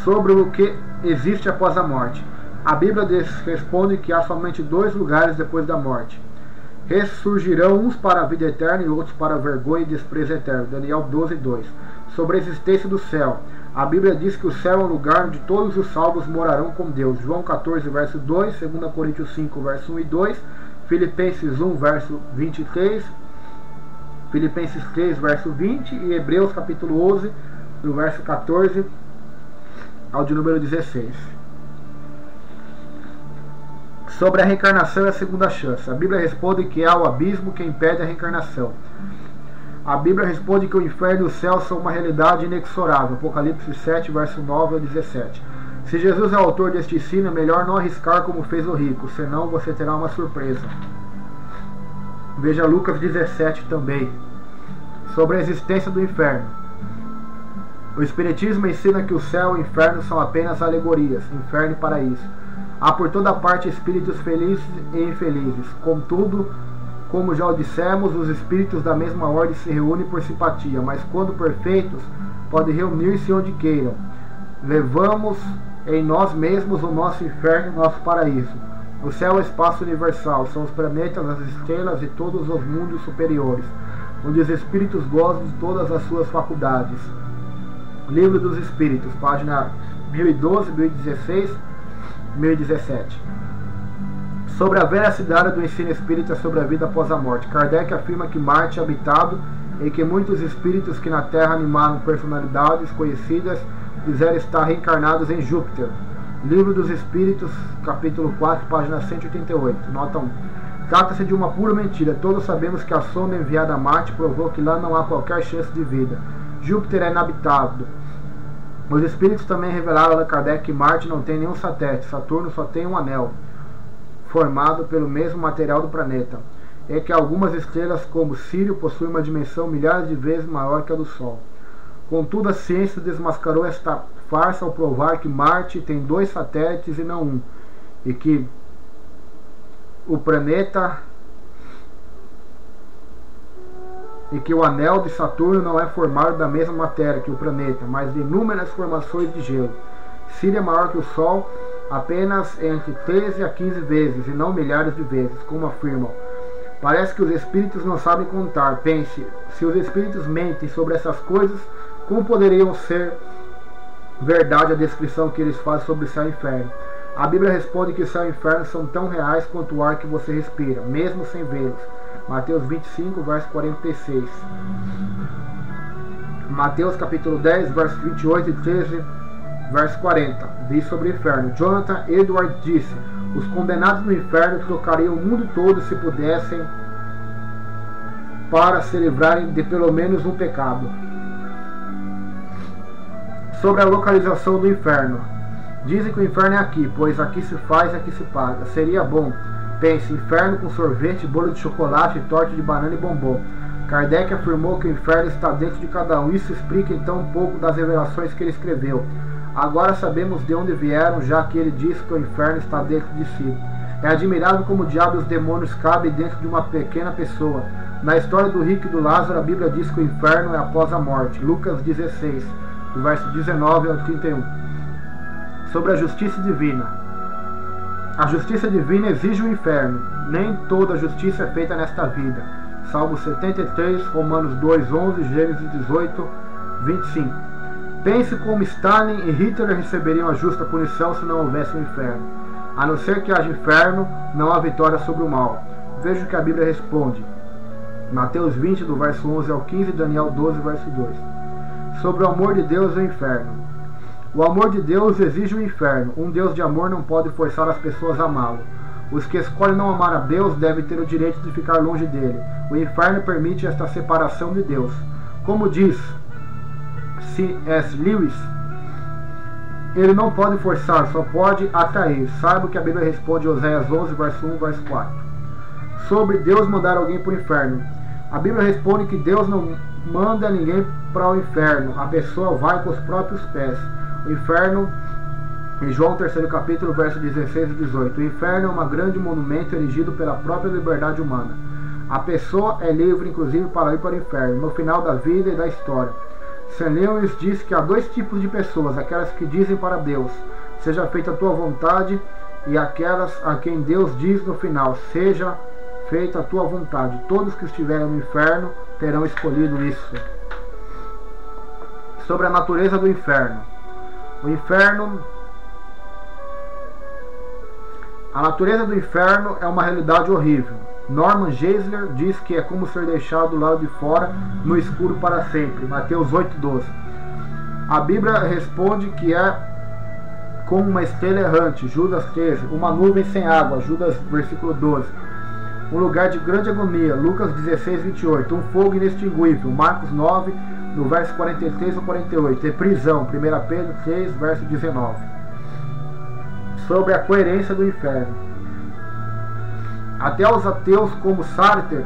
Speaker 1: Sobre o que existe após a morte. A Bíblia responde que há somente 2 lugares depois da morte. Ressurgirão uns para a vida eterna e outros para a vergonha e desprezo eterno. Daniel 12, 2. Sobre a existência do céu. A Bíblia diz que o céu é um lugar onde todos os salvos morarão com Deus. João 14, verso 2, 2 Coríntios 5, verso 1 e 2, Filipenses 1, verso 23, Filipenses 3, verso 20 e Hebreus capítulo 11, do verso 14 ao de número 16. Sobre a reencarnação e a segunda chance. A Bíblia responde que há o abismo que impede a reencarnação. A Bíblia responde que o inferno e o céu são uma realidade inexorável. Apocalipse 7, verso 9 ao 17. Se Jesus é o autor deste ensino, é melhor não arriscar como fez o rico, senão você terá uma surpresa. Veja Lucas 17 também. Sobre a existência do inferno. O Espiritismo ensina que o céu e o inferno são apenas alegorias, inferno e paraíso. Há por toda parte espíritos felizes e infelizes. Contudo, como já o dissemos, os espíritos da mesma ordem se reúnem por simpatia, mas quando perfeitos, podem reunir-se onde queiram. Levamos em nós mesmos o nosso inferno e o nosso paraíso. O céu é o espaço universal, são os planetas, as estrelas e todos os mundos superiores, onde os espíritos gozam de todas as suas faculdades. Livro dos Espíritos, página 1012, 1016, 1017. Sobre a veracidade do ensino espírita sobre a vida após a morte. Kardec afirma que Marte é habitado e que muitos espíritos que na Terra animaram personalidades conhecidas quiseram estar reencarnados em Júpiter. Livro dos Espíritos, capítulo 4, página 188, nota 1. Trata-se de uma pura mentira. Todos sabemos que a sonda enviada a Marte provou que lá não há qualquer chance de vida. Júpiter é inabitável. Os espíritos também revelaram a Kardec que Marte não tem nenhum satélite. Saturno só tem um anel, formado pelo mesmo material do planeta. É que algumas estrelas, como Sírio, possuem uma dimensão milhares de vezes maior que a do Sol. Contudo, a ciência desmascarou esta farsa ao provar que Marte tem 2 satélites e não um, e que o anel de Saturno não é formado da mesma matéria que o planeta, mas de inúmeras formações de gelo. Sírio é maior que o Sol apenas entre 13 a 15 vezes, e não milhares de vezes, como afirmam. Parece que os espíritos não sabem contar. Pense, se os espíritos mentem sobre essas coisas, como poderiam ser verdade a descrição que eles fazem sobre o céu e o inferno? A Bíblia responde que o céu e o inferno são tão reais quanto o ar que você respira, mesmo sem vê-los. Mateus 25, verso 46. Mateus capítulo 10, verso 28 e 13, verso 40. Diz sobre o inferno. Jonathan Edwards disse: os condenados no inferno trocariam o mundo todo se pudessem, para se livrarem de pelo menos um pecado. Sobre a localização do inferno. Dizem que o inferno é aqui, pois aqui se faz e aqui se paga. Seria bom. Pense, inferno com sorvete, bolo de chocolate, torta de banana e bombom. Kardec afirmou que o inferno está dentro de cada um. Isso explica então um pouco das revelações que ele escreveu. Agora sabemos de onde vieram, já que ele disse que o inferno está dentro de si. É admirável como o diabo e os demônios cabem dentro de uma pequena pessoa. Na história do rico e do Lázaro, a Bíblia diz que o inferno é após a morte. Lucas 16, do verso 19 ao 31. Sobre a justiça divina. A justiça divina exige o inferno. Nem toda justiça é feita nesta vida. Salmo 73, Romanos 2:11, Gênesis 18, 25. Pense como Stalin e Hitler receberiam a justa punição se não houvesse um inferno. A não ser que haja inferno, não há vitória sobre o mal. Veja o que a Bíblia responde. Mateus 20, do verso 11 ao 15, Daniel 12, verso 2. Sobre o amor de Deus e o inferno. O amor de Deus exige o inferno. Um Deus de amor não pode forçar as pessoas a amá-lo. Os que escolhem não amar a Deus devem ter o direito de ficar longe dele. O inferno permite esta separação de Deus. Como diz C.S. Lewis, ele não pode forçar, só pode atrair. Saiba o que a Bíblia responde em Oséias 11, verso 1, verso 4. Sobre Deus mandar alguém para o inferno. A Bíblia responde que Deus não manda ninguém para o inferno. A pessoa vai com os próprios pés. O inferno, em João 3 capítulo, verso 16 e 18. O inferno é um grande monumento erigido pela própria liberdade humana. A pessoa é livre, inclusive, para ir para o inferno, no final da vida e da história. St. Lewis diz que há 2 tipos de pessoas: aquelas que dizem para Deus, seja feita a tua vontade, e aquelas a quem Deus diz no final, seja feita a tua vontade. Todos que estiverem no inferno terão escolhido isso. Sobre a natureza do inferno. O inferno, a natureza do inferno é uma realidade horrível. Norman Geisler diz que é como ser deixado do lado de fora no escuro para sempre. Mateus 8:12. A Bíblia responde que é como uma estrela errante, Judas 13, uma nuvem sem água, Judas versículo 12, um lugar de grande agonia, Lucas 16, 28, um fogo inextinguível, Marcos 9, no verso 43 ou 48, e prisão, 1 Pedro 3, verso 19. Sobre a coerência do inferno. Até os ateus como Sartre,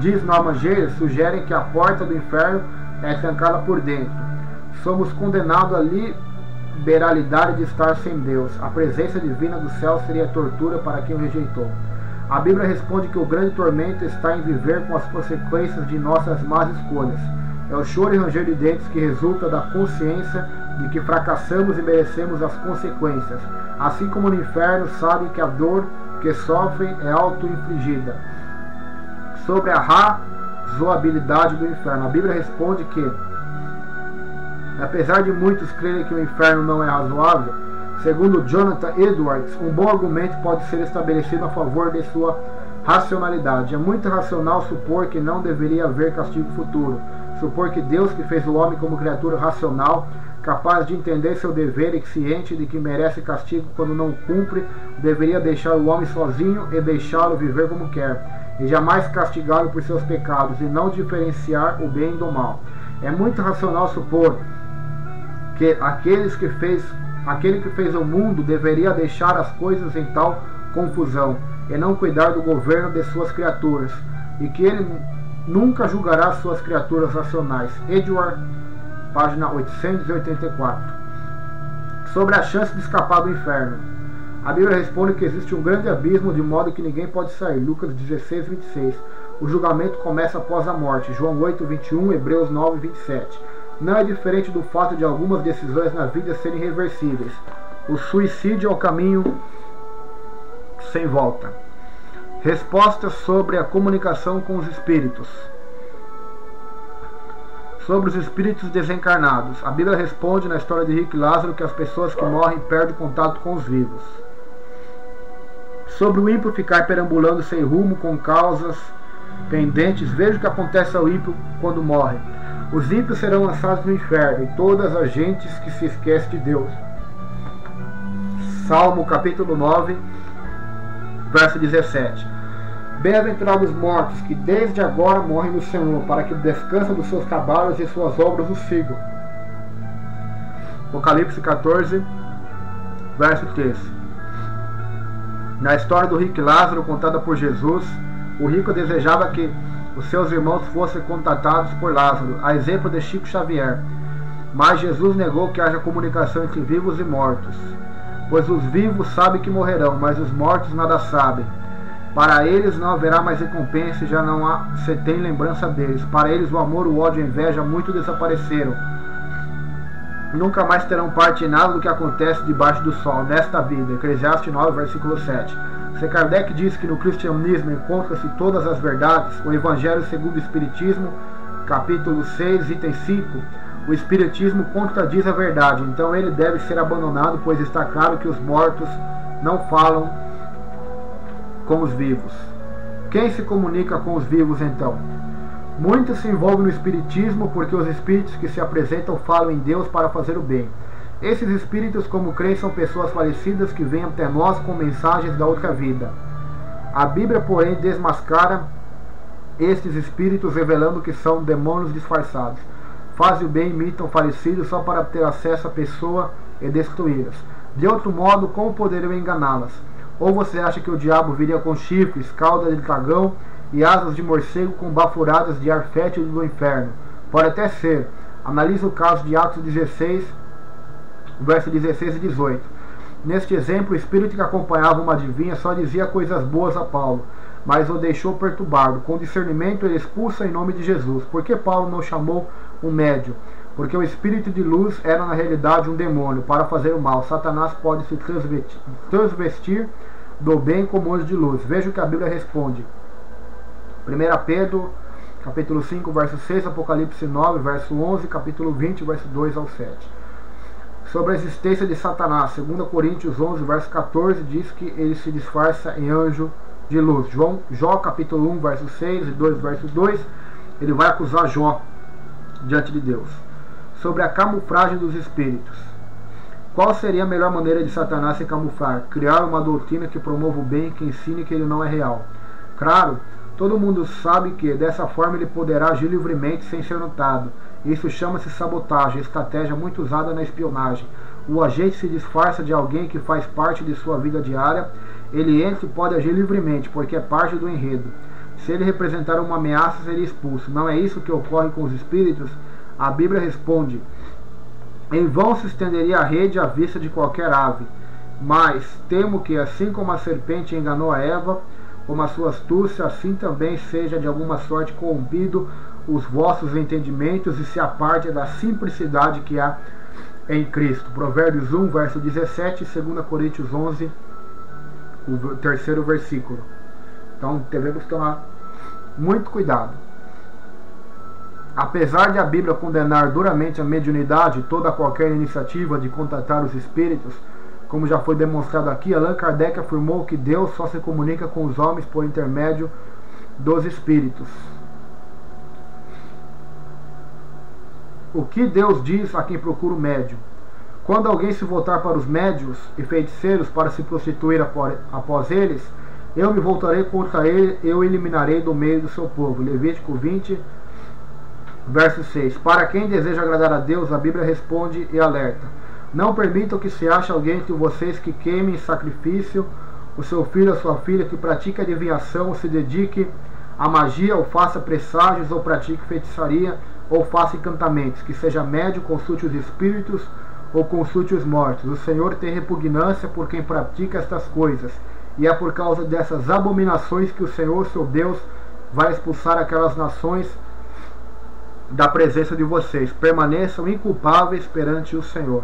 Speaker 1: diz Norman Geiger, sugerem que a porta do inferno é trancada por dentro. Somos condenados à liberalidade de estar sem Deus. A presença divina do céu seria tortura para quem o rejeitou. A Bíblia responde que o grande tormento está em viver com as consequências de nossas más escolhas. É o choro e ranger de dentes que resulta da consciência de que fracassamos e merecemos as consequências. Assim como no inferno, sabem que a dor que sofrem é auto-infligida. Sobre a razoabilidade do inferno, a Bíblia responde que, apesar de muitos crerem que o inferno não é razoável, segundo Jonathan Edwards, um bom argumento pode ser estabelecido a favor de sua racionalidade. É muito racional supor que não deveria haver castigo futuro. Supor que Deus, que fez o homem como criatura racional, capaz de entender seu dever e ciente de que merece castigo quando não cumpre, deveria deixar o homem sozinho e deixá-lo viver como quer, e jamais castigá-lo por seus pecados, e não diferenciar o bem do mal. É muito racional supor que aquele que fez o mundo deveria deixar as coisas em tal confusão, e não cuidar do governo de suas criaturas, e que ele nunca julgará suas criaturas racionais. Edward, página 884. Sobre a chance de escapar do inferno. A Bíblia responde que existe um grande abismo de modo que ninguém pode sair. Lucas 16, 26. O julgamento começa após a morte. João 8, 21, Hebreus 9, 27. Não é diferente do fato de algumas decisões na vida serem irreversíveis. O suicídio é o caminho sem volta. Respostas sobre a comunicação com os espíritos. Sobre os espíritos desencarnados. A Bíblia responde na história de Rick e Lázaro que as pessoas que morrem perdem contato com os vivos. Sobre o ímpio ficar perambulando sem rumo com causas pendentes, veja o que acontece ao ímpio quando morre. Os ímpios serão lançados no inferno e todas as gentes que se esquecem de Deus. Salmo capítulo 9, verso 17. Bem-aventurados os mortos, que desde agora morrem no Senhor, para que o descanso dos seus trabalhos e suas obras os sigam. Apocalipse 14, verso 13. Na história do rico e Lázaro, contada por Jesus, o rico desejava que os seus irmãos fossem contatados por Lázaro, a exemplo de Chico Xavier. Mas Jesus negou que haja comunicação entre vivos e mortos, pois os vivos sabem que morrerão, mas os mortos nada sabem. Para eles não haverá mais recompensa e já não se tem lembrança deles. Para eles o amor, o ódio e a inveja muito desapareceram. Nunca mais terão parte em nada do que acontece debaixo do sol, nesta vida. Eclesiastes 9, versículo 7. Se Kardec diz que no cristianismo encontra-se todas as verdades, o Evangelho segundo o Espiritismo, capítulo 6, item 5, o Espiritismo contradiz a verdade, então ele deve ser abandonado, pois está claro que os mortos não falam com os vivos. Quem se comunica com os vivos então? Muitos se envolvem no espiritismo porque os espíritos que se apresentam falam em Deus para fazer o bem. Esses espíritos, como creem, são pessoas falecidas que vêm até nós com mensagens da outra vida. A Bíblia, porém, desmascara estes espíritos, revelando que são demônios disfarçados. Fazem o bem, imitam falecidos só para ter acesso à pessoa e destruí-las. De outro modo, como poderiam enganá-las? Ou você acha que o diabo viria com chifres, cauda de dragão e asas de morcego com bafuradas de ar fétido do inferno? Pode até ser. Analise o caso de Atos 16, versos 16 e 18. Neste exemplo, o espírito que acompanhava uma adivinha só dizia coisas boas a Paulo, mas o deixou perturbado. Com discernimento ele expulsa em nome de Jesus. Por que Paulo não chamou um médium? Porque o espírito de luz era na realidade um demônio para fazer o mal. Satanás pode se transvestir do bem como anjo de luz. Veja o que a Bíblia responde. 1 Pedro, capítulo 5, verso 6, Apocalipse 9, verso 11, capítulo 20, verso 2 ao 7. Sobre a existência de Satanás, 2 Coríntios 11, verso 14, diz que ele se disfarça em anjo de luz. Jó, capítulo 1, verso 6 e 2, verso 2, ele vai acusar Jó diante de Deus. Sobre a camuflagem dos espíritos. Qual seria a melhor maneira de Satanás se camuflar? Criar uma doutrina que promova o bem e que ensine que ele não é real. Claro, todo mundo sabe que dessa forma ele poderá agir livremente sem ser notado. Isso chama-se sabotagem, estratégia muito usada na espionagem. O agente se disfarça de alguém que faz parte de sua vida diária. Ele entra e pode agir livremente, porque é parte do enredo. Se ele representar uma ameaça, seria expulso. Não é isso que ocorre com os espíritos? A Bíblia responde: em vão se estenderia a rede à vista de qualquer ave. Mas temo que, assim como a serpente enganou a Eva, como a sua astúcia, assim também seja de alguma sorte corrompido os vossos entendimentos e se aparte da simplicidade que há em Cristo. Provérbios 1, verso 17 e 2 Coríntios 11, o terceiro versículo. Então devemos tomar muito cuidado. Apesar de a Bíblia condenar duramente a mediunidade, toda qualquer iniciativa de contatar os espíritos, como já foi demonstrado aqui, Allan Kardec afirmou que Deus só se comunica com os homens por intermédio dos espíritos. O que Deus diz a quem procura o médium? Quando alguém se voltar para os médios e feiticeiros para se prostituir após eles, eu me voltarei contra ele, eu eliminarei do meio do seu povo. Levítico 20, verso 6. Para quem deseja agradar a Deus, a Bíblia responde e alerta: não permitam que se ache alguém entre vocês que queime em sacrifício o seu filho ou a sua filha, que pratique adivinhação, ou se dedique à magia, ou faça presságios, ou pratique feitiçaria, ou faça encantamentos, que seja médio, consulte os espíritos, ou consulte os mortos. O Senhor tem repugnância por quem pratica estas coisas, e é por causa dessas abominações que o Senhor, seu Deus, vai expulsar aquelas nações da presença de vocês. Permaneçam inculpáveis perante o Senhor.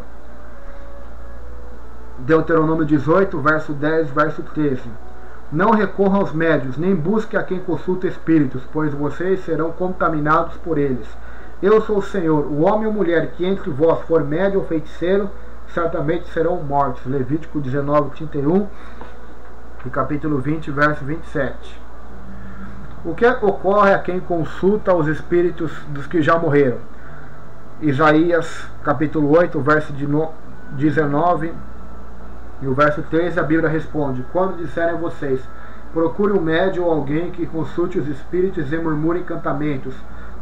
Speaker 1: Deuteronômio 18, verso 10, verso 13. Não recorram aos médios, nem busque a quem consulta espíritos, pois vocês serão contaminados por eles. Eu sou o Senhor. O homem ou mulher que entre vós for médio ou feiticeiro, certamente serão mortos. Levítico 19, 31 e capítulo 20, verso 27. O que ocorre a quem consulta os espíritos dos que já morreram? Isaías capítulo 8, verso 19 e o verso 13, a Bíblia responde: quando disserem a vocês, procure um médium ou alguém que consulte os espíritos e murmure encantamentos,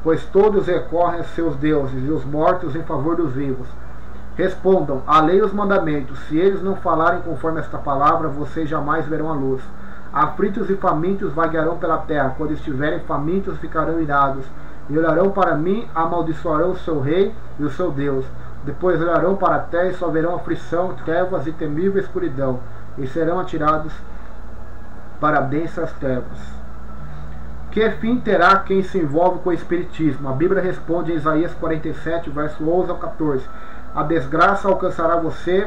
Speaker 1: pois todos recorrem a seus deuses e os mortos em favor dos vivos. Respondam: a lei e os mandamentos, se eles não falarem conforme esta palavra, vocês jamais verão a luz. Aflitos e famintos vaguearão pela terra, quando estiverem famintos ficarão irados, e olharão para mim, amaldiçoarão o seu rei e o seu Deus. Depois olharão para a terra e só verão aflição, trevas e temível escuridão, e serão atirados para densas trevas. Que fim terá quem se envolve com o espiritismo? A Bíblia responde em Isaías 47, verso 11 ao 14: a desgraça alcançará você,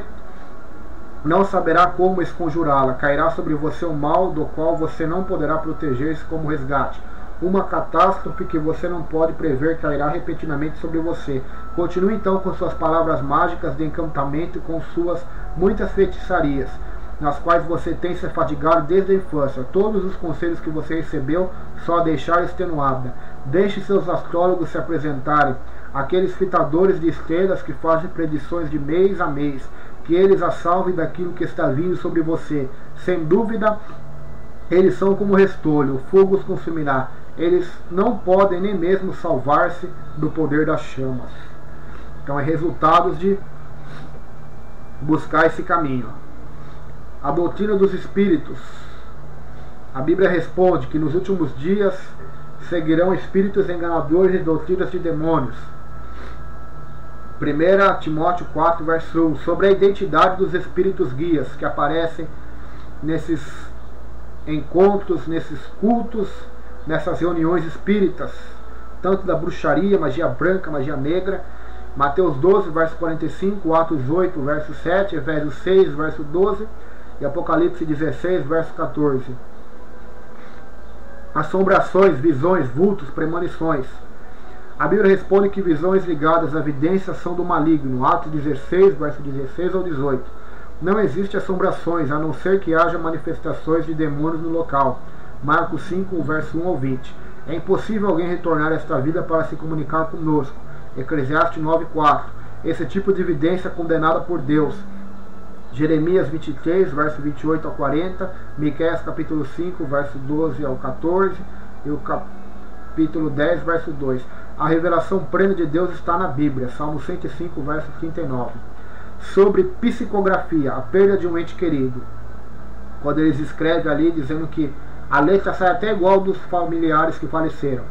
Speaker 1: não saberá como esconjurá-la, cairá sobre você um mal do qual você não poderá proteger-se como resgate. Uma catástrofe que você não pode prever cairá repentinamente sobre você. Continue então com suas palavras mágicas de encantamento e com suas muitas feitiçarias, nas quais você tem se fadigado desde a infância. Todos os conselhos que você recebeu só a deixar extenuada. Deixe seus astrólogos se apresentarem, aqueles fitadores de estrelas que fazem predições de mês a mês, que eles a salvem daquilo que está vindo sobre você. Sem dúvida, eles são como restolho, o fogo os consumirá. Eles não podem nem mesmo salvar-se do poder das chamas. Então é resultado de buscar esse caminho. A doutrina dos espíritos. A Bíblia responde que nos últimos dias seguirão espíritos enganadores e doutrinas de demônios. 1 Timóteo 4, verso 1, sobre a identidade dos espíritos guias que aparecem nesses encontros, nesses cultos, nessas reuniões espíritas, tanto da bruxaria, magia branca, magia negra. Mateus 12, verso 45, Atos 8, verso 7, Efésios 6, verso 12 e Apocalipse 16, verso 14. Assombrações, visões, vultos, premonições. A Bíblia responde que visões ligadas à evidência são do maligno. Atos 16, verso 16 ao 18. Não existe assombrações, a não ser que haja manifestações de demônios no local. Marcos 5, verso 1 ao 20. É impossível alguém retornar a esta vida para se comunicar conosco. Eclesiastes 9, 4. esse tipo de evidência condenada por Deus. Jeremias 23, verso 28 ao 40, Miqueias capítulo 5, verso 12 ao 14 e o capítulo 10, verso 2. A revelação plena de Deus está na Bíblia, Salmo 105, verso 39. Sobre psicografia, a perda de um ente querido. Quando eles escrevem ali dizendo que a letra sai até igual dos familiares que faleceram.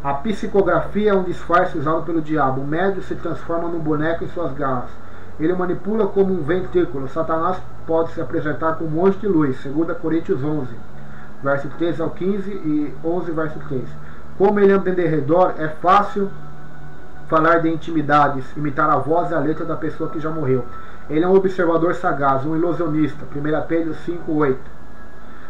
Speaker 1: A psicografia é um disfarce usado pelo diabo. O médium se transforma num boneco em suas garras. Ele manipula como um ventrículo. Satanás pode se apresentar como um anjo de luz. 2 Coríntios 11, verso 13 ao 15 e 11, verso 3. Como ele anda em derredor, é fácil falar de intimidades, imitar a voz e a letra da pessoa que já morreu. Ele é um observador sagaz, um ilusionista. 1 Pedro 5, 8.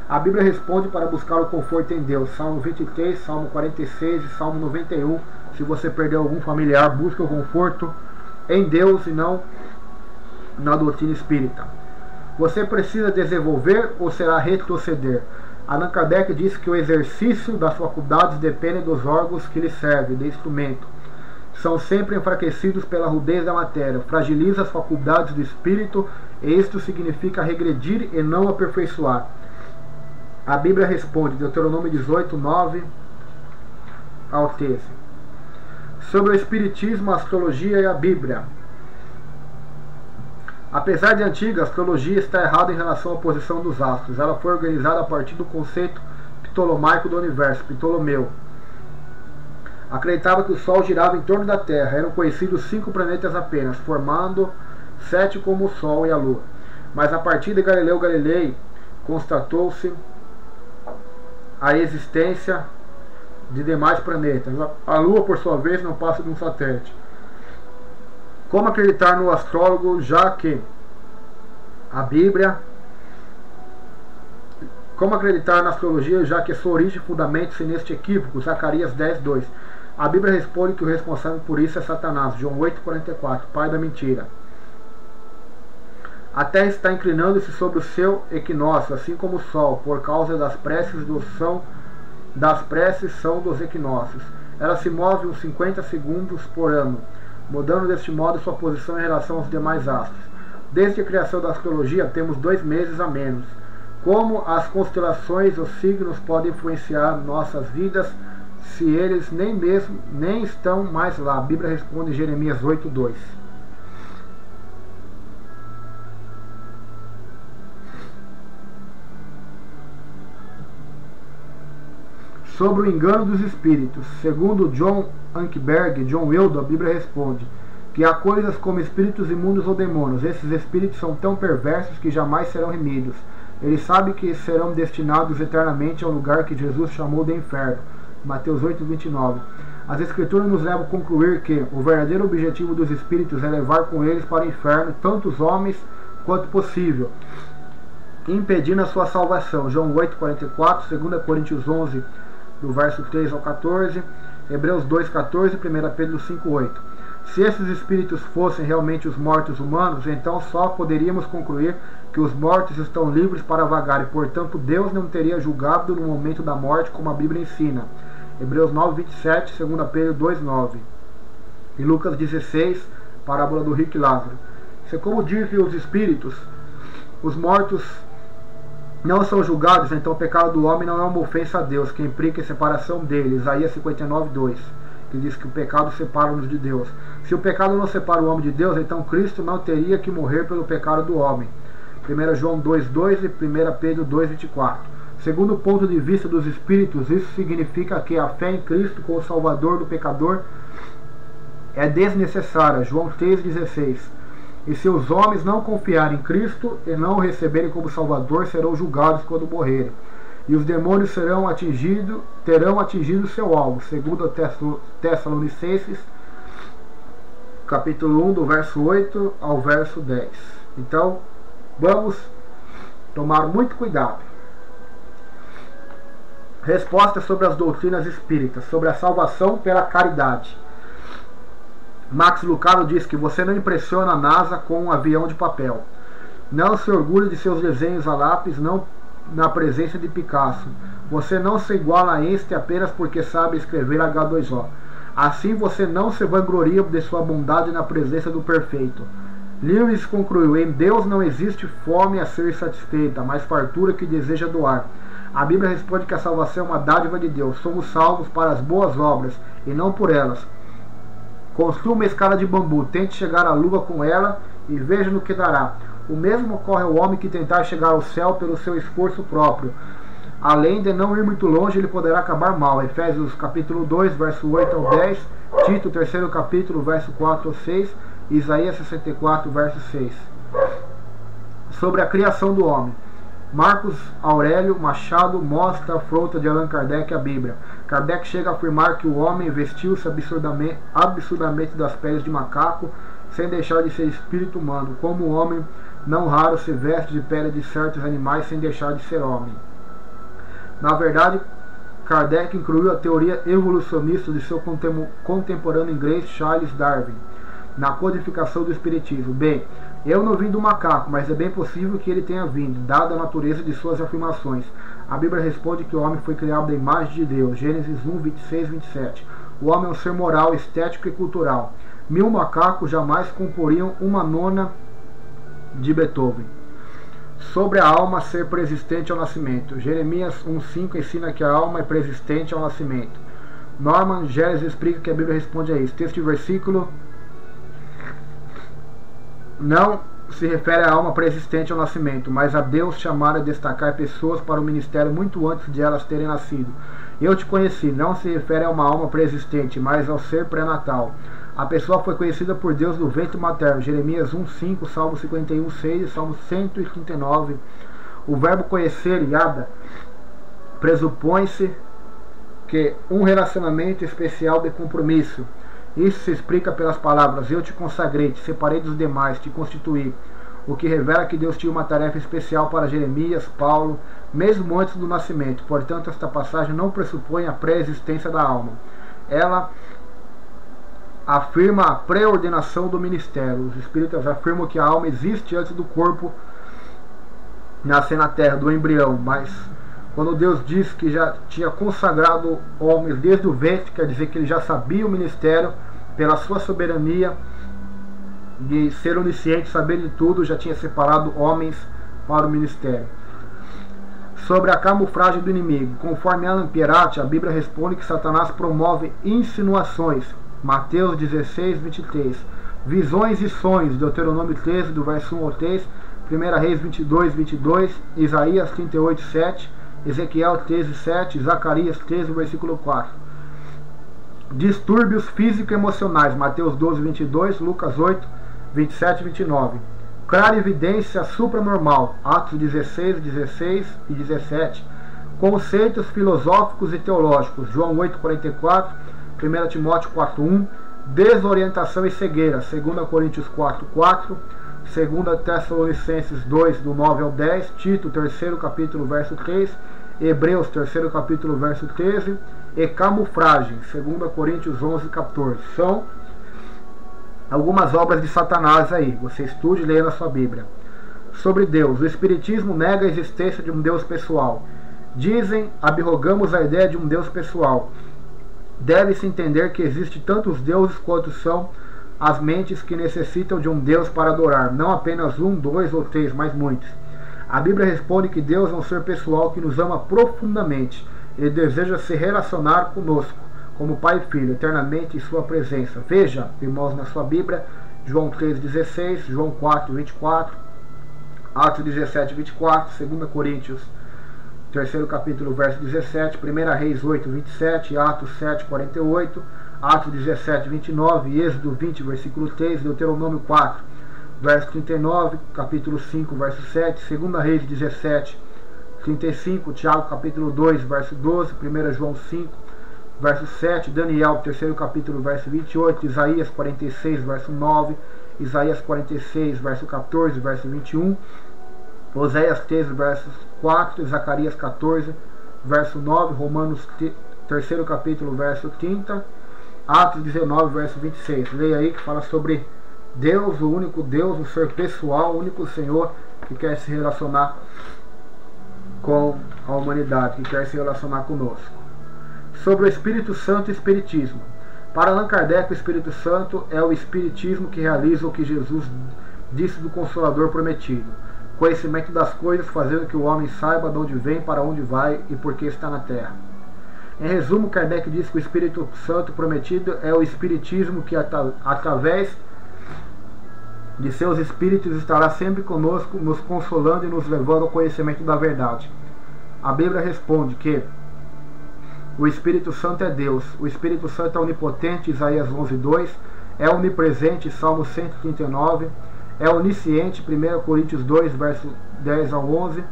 Speaker 1: A Bíblia responde para buscar o conforto em Deus. Salmo 23, Salmo 46 e Salmo 91. Se você perdeu algum familiar, busque o conforto em Deus e não na doutrina espírita. Você precisa desenvolver ou será retroceder? Allan Kardec diz que o exercício das faculdades depende dos órgãos que lhe servem, de instrumento. São sempre enfraquecidos pela rudez da matéria. Fragiliza as faculdades do espírito e isto significa regredir e não aperfeiçoar. A Bíblia responde, Deuteronômio 18, 9 ao 13. Sobre o Espiritismo, a astrologia e a Bíblia. Apesar de antiga, a astrologia está errada em relação à posição dos astros. Ela foi organizada a partir do conceito ptolomaico do universo, Ptolomeu. Acreditava que o Sol girava em torno da Terra. Eram conhecidos 5 planetas apenas, formando 7 como o Sol e a Lua. Mas a partir de Galileu Galilei, constatou-se a existência de demais planetas. A Lua, por sua vez, não passa de um satélite. Como acreditar no astrólogo, já que a Bíblia... Como acreditar na astrologia, já que sua origem fundamenta-se neste equívoco? Zacarias 10, 2. A Bíblia responde que o responsável por isso é Satanás. João 8, 44. Pai da mentira. A Terra está inclinando-se sobre o seu equinócio, assim como o Sol, por causa das preces são dos equinócios. Ela se move uns 50 segundos por ano, mudando deste modo sua posição em relação aos demais astros. Desde a criação da astrologia, temos 2 meses a menos. Como as constelações e os signos podem influenciar nossas vidas se eles nem estão mais lá? A Bíblia responde em Jeremias 8, 2. Sobre o engano dos espíritos. Segundo John Ankerberg, John Wildo, a Bíblia responde que há coisas como espíritos imundos ou demônios. Esses espíritos são tão perversos que jamais serão remidos. Eles sabem que serão destinados eternamente ao lugar que Jesus chamou de inferno. Mateus 8, 29. As Escrituras nos levam a concluir que o verdadeiro objetivo dos espíritos é levar com eles para o inferno tanto os homens quanto possível, impedindo a sua salvação. João 8, 44, 2 Coríntios 11, do verso 3 ao 14, Hebreus 2, 14, 1 Pedro 5, 8. Se esses espíritos fossem realmente os mortos humanos, então só poderíamos concluir que os mortos estão livres para vagar e, portanto, Deus não teria julgado no momento da morte, como a Bíblia ensina. Hebreus 9, 27, 2 Pedro 2, 9. E Lucas 16, parábola do rico e Lázaro. Se, como dizem os espíritos, os mortos não são julgados, então o pecado do homem não é uma ofensa a Deus, que implica a separação dele. Isaías 59, 2, que diz que o pecado separa-nos de Deus. Se o pecado não separa o homem de Deus, então Cristo não teria que morrer pelo pecado do homem. 1 João 2, 2 e 1 Pedro 2, 24. Segundo o ponto de vista dos espíritos, isso significa que a fé em Cristo como Salvador do pecador é desnecessária. João 3, 16. E se os homens não confiarem em Cristo e não o receberem como Salvador, serão julgados quando morrerem. E os demônios terão atingido seu alvo. Segundo Tessalonicenses, capítulo 1, do verso 8 ao verso 10. Então, vamos tomar muito cuidado. Resposta sobre as doutrinas espíritas, sobre a salvação pela caridade. Max Lucado diz que você não impressiona a NASA com um avião de papel. Não se orgulhe de seus desenhos a lápis, não na presença de Picasso. Você não se iguala a Einstein apenas porque sabe escrever H2O. Assim você não se vangloria de sua bondade na presença do perfeito. Lewis concluiu: em Deus não existe fome a ser satisfeita, mas fartura que deseja doar. A Bíblia responde que a salvação é uma dádiva de Deus. Somos salvos para as boas obras e não por elas. Construa uma escada de bambu, tente chegar à lua com ela e veja no que dará. O mesmo ocorre ao homem que tentar chegar ao céu pelo seu esforço próprio. Além de não ir muito longe, ele poderá acabar mal. Efésios capítulo 2, verso 8 ao 10, Tito, 3º capítulo, verso 4 ao 6, Isaías 64, verso 6. Sobre a criação do homem. Marcos Aurélio Machado mostra a afronta de Allan Kardec à Bíblia. Kardec chega a afirmar que o homem vestiu-se absurdamente das peles de macaco, sem deixar de ser espírito humano, como o homem não raro se veste de pele de certos animais sem deixar de ser homem. Na verdade, Kardec incluiu a teoria evolucionista de seu contemporâneo inglês Charles Darwin na codificação do espiritismo. Bem, eu não vim do macaco, mas é bem possível que ele tenha vindo, dada a natureza de suas afirmações. A Bíblia responde que o homem foi criado da imagem de Deus, Gênesis 1, 26, 27. O homem é um ser moral, estético e cultural. 1000 macacos jamais comporiam uma nona de Beethoven. Sobre a alma ser preexistente ao nascimento. Jeremias 1,5 ensina que a alma é preexistente ao nascimento. Norman Geles explica que a Bíblia responde a isso. Este versículo não se refere à alma preexistente ao nascimento, mas a Deus chamar e destacar pessoas para o ministério muito antes de elas terem nascido. Eu te conheci, não se refere a uma alma preexistente, mas ao ser pré-natal. A pessoa foi conhecida por Deus do ventre materno. Jeremias 1,5, Salmo 51, 6 e Salmo 139. O verbo conhecer, yada, pressupõe-se que um relacionamento especial de compromisso. Isso se explica pelas palavras: eu te consagrei, te separei dos demais, te constituí. O que revela que Deus tinha uma tarefa especial para Jeremias, Paulo, mesmo antes do nascimento. Portanto, esta passagem não pressupõe a pré-existência da alma. Ela afirma a pré-ordenação do ministério. Os espíritas afirmam que a alma existe antes do corpo nascer na terra, do embrião. Mas quando Deus diz que já tinha consagrado homens desde o ventre, quer dizer que ele já sabia o ministério, pela sua soberania de ser onisciente, saber de tudo, já tinha separado homens para o ministério. Sobre a camuflagem do inimigo. Conforme Alan Pieratti, a Bíblia responde que Satanás promove insinuações. Mateus 16, 23. Visões e sonhos. Deuteronômio 13, do verso 1 ao 3. 1 Reis 22, 22. Isaías 38, 7. Ezequiel 13, 7. Zacarias 13, versículo 4. Distúrbios físico-emocionais. Mateus 12, 22. Lucas 8, 27 e 29. Clarividência supranormal. Atos 16, 16 e 17. Conceitos filosóficos e teológicos. João 8, 44. 1 Timóteo 4, 1. Desorientação e cegueira. 2 Coríntios 4, 4. 2 Tessalonicenses 2, do 9 ao 10. Tito, 3º capítulo, verso 3. Hebreus, 3º capítulo, verso 13. E camuflagem. 2 Coríntios 11, 14. São algumas obras de Satanás aí. Você estude e leia na sua Bíblia. Sobre Deus. O Espiritismo nega a existência de um Deus pessoal. Dizem, abrogamos a ideia de um Deus pessoal. Deve-se entender que existe tantos deuses quanto são as mentes que necessitam de um Deus para adorar. Não apenas um, dois ou três, mas muitos. A Bíblia responde que Deus é um ser pessoal que nos ama profundamente. Ele deseja se relacionar conosco, como Pai e Filho, eternamente em sua presença. Veja, irmãos, na sua Bíblia, João 3,16, João 4, 24, Atos 17, 24, 2 Coríntios, 3º capítulo, verso 17, 1 Reis 8, 27, Atos 7, 48, Atos 17, 29, Êxodo 20, versículo 3, Deuteronômio 4, verso 39, capítulo 5, verso 7, 2 Reis 17, 35, Tiago capítulo 2, verso 12, 1 João 5, verso 7, Daniel, 3º capítulo, verso 28, Isaías 46, verso 9, Isaías 46, verso 14, verso 21, Oséias 13, verso 4, Zacarias 14, verso 9, Romanos 3º capítulo, verso 30, Atos 19, verso 26. Leia aí que fala sobre Deus, o único Deus, o ser pessoal, o único Senhor que quer se relacionar com a humanidade, que quer se relacionar conosco. Sobre o Espírito Santo e Espiritismo. Para Allan Kardec, o Espírito Santo é o Espiritismo que realiza o que Jesus disse do Consolador prometido. Conhecimento das coisas, fazendo que o homem saiba de onde vem, para onde vai e por que está na terra. Em resumo, Kardec diz que o Espírito Santo prometido é o Espiritismo que, através de seus espíritos, estará sempre conosco, nos consolando e nos levando ao conhecimento da verdade. A Bíblia responde que o Espírito Santo é Deus. O Espírito Santo é onipotente, Isaías 11:2. É onipresente, Salmo 139. É onisciente, 1 Coríntios 2, verso 10 ao 11.